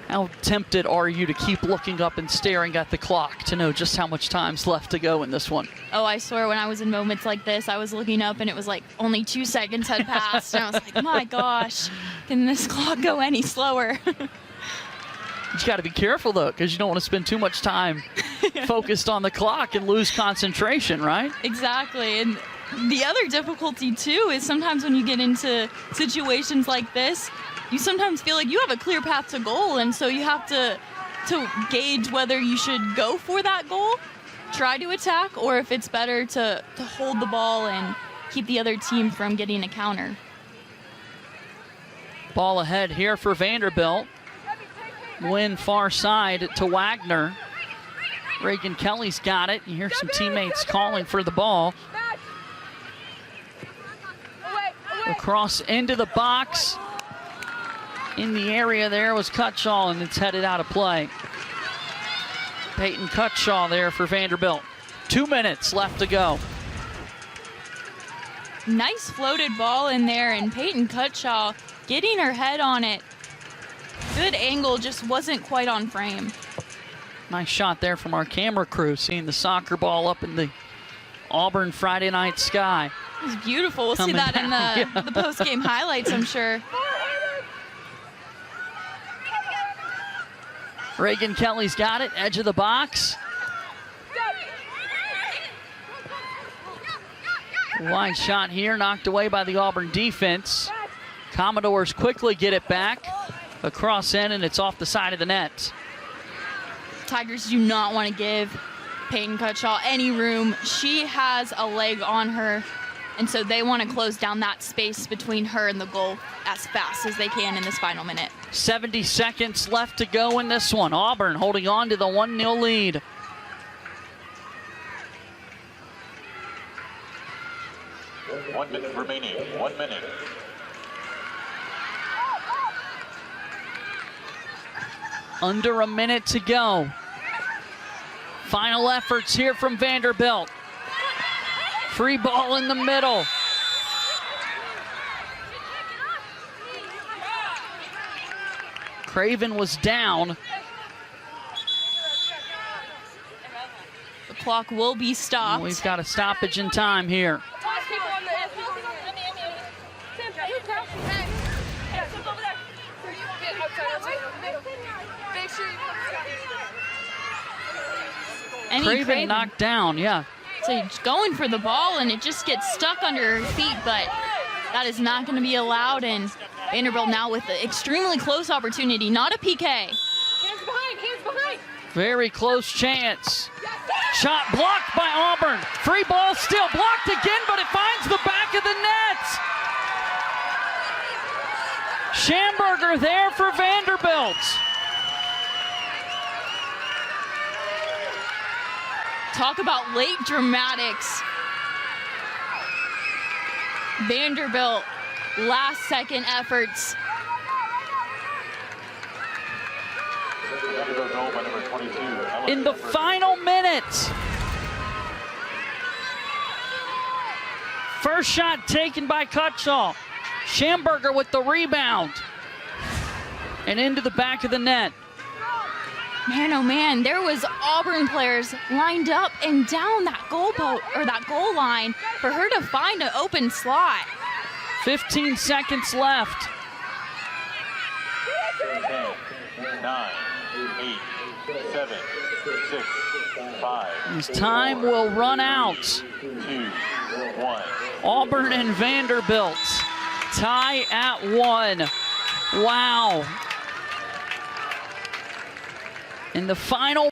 how tempted are you to keep looking up and staring at the clock to know just how much time's left to go in this one? Oh, I swear when I was in moments like this, I was looking up and it was like only 2 seconds had passed. And I was like, my gosh, can this clock go any slower? You got to be careful, though, because you don't want to spend too much time focused on the clock and lose concentration, right? Exactly. And the other difficulty, too, is sometimes when you get into situations like this, you sometimes feel like you have a clear path to goal, and so you have to gauge whether you should go for that goal, try to attack, or if it's better to hold the ball and keep the other team from getting a counter. Ball ahead here for Vanderbilt. Win far side to Wagner. Reagan Kelly's got it. You hear some teammates calling for the ball. Across into the box. In the area there was Cutshaw, and it's headed out of play. Peyton Cutshaw there for Vanderbilt. 2 minutes left to go. Nice floated ball in there, and Peyton Cutshaw getting her head on it. Good angle, just wasn't quite on frame. Nice shot there from our camera crew, seeing the soccer ball up in the Auburn Friday night sky. It was beautiful. We'll see that in the post-game highlights, I'm sure. Reagan Kelly's got it, edge of the box. Wide shot here, knocked away by the Auburn defense. Commodores quickly get it back. Across in, and it's off the side of the net. Tigers do not want to give Peyton Cutshaw any room. She has a leg on her And so they want to close down that space between her and the goal as fast as they can in this final minute. 70 seconds left to go in this one. Auburn holding on to the 1-0 lead. One minute remaining. 1 minute. Under a minute to go. Final efforts here from Vanderbilt. Free ball in the middle. Craven was down. The clock will be stopped. We've got a stoppage in time here. Craven knocked down, yeah. So he's going for the ball, and it just gets stuck under her feet, but that is not going to be allowed. And Vanderbilt now with an extremely close opportunity, not a PK. Hands behind. Very close chance. Shot blocked by Auburn. Free ball still blocked again, but it finds the back of the net. Schamberger there for Vanderbilt. Talk about late dramatics. Vanderbilt, last second efforts. Vanderbilt goal by number 22. In the final minute. First shot taken by Cutshaw. Schamberger with the rebound. And into the back of the net. Man, oh man, there was Auburn players lined up and down that goal line for her to find an open slot. 15 seconds left. 10, 9, 8, 7, 6, 5. His time will run out. 2, 1. Auburn and Vanderbilt tie at 1. Wow. In the final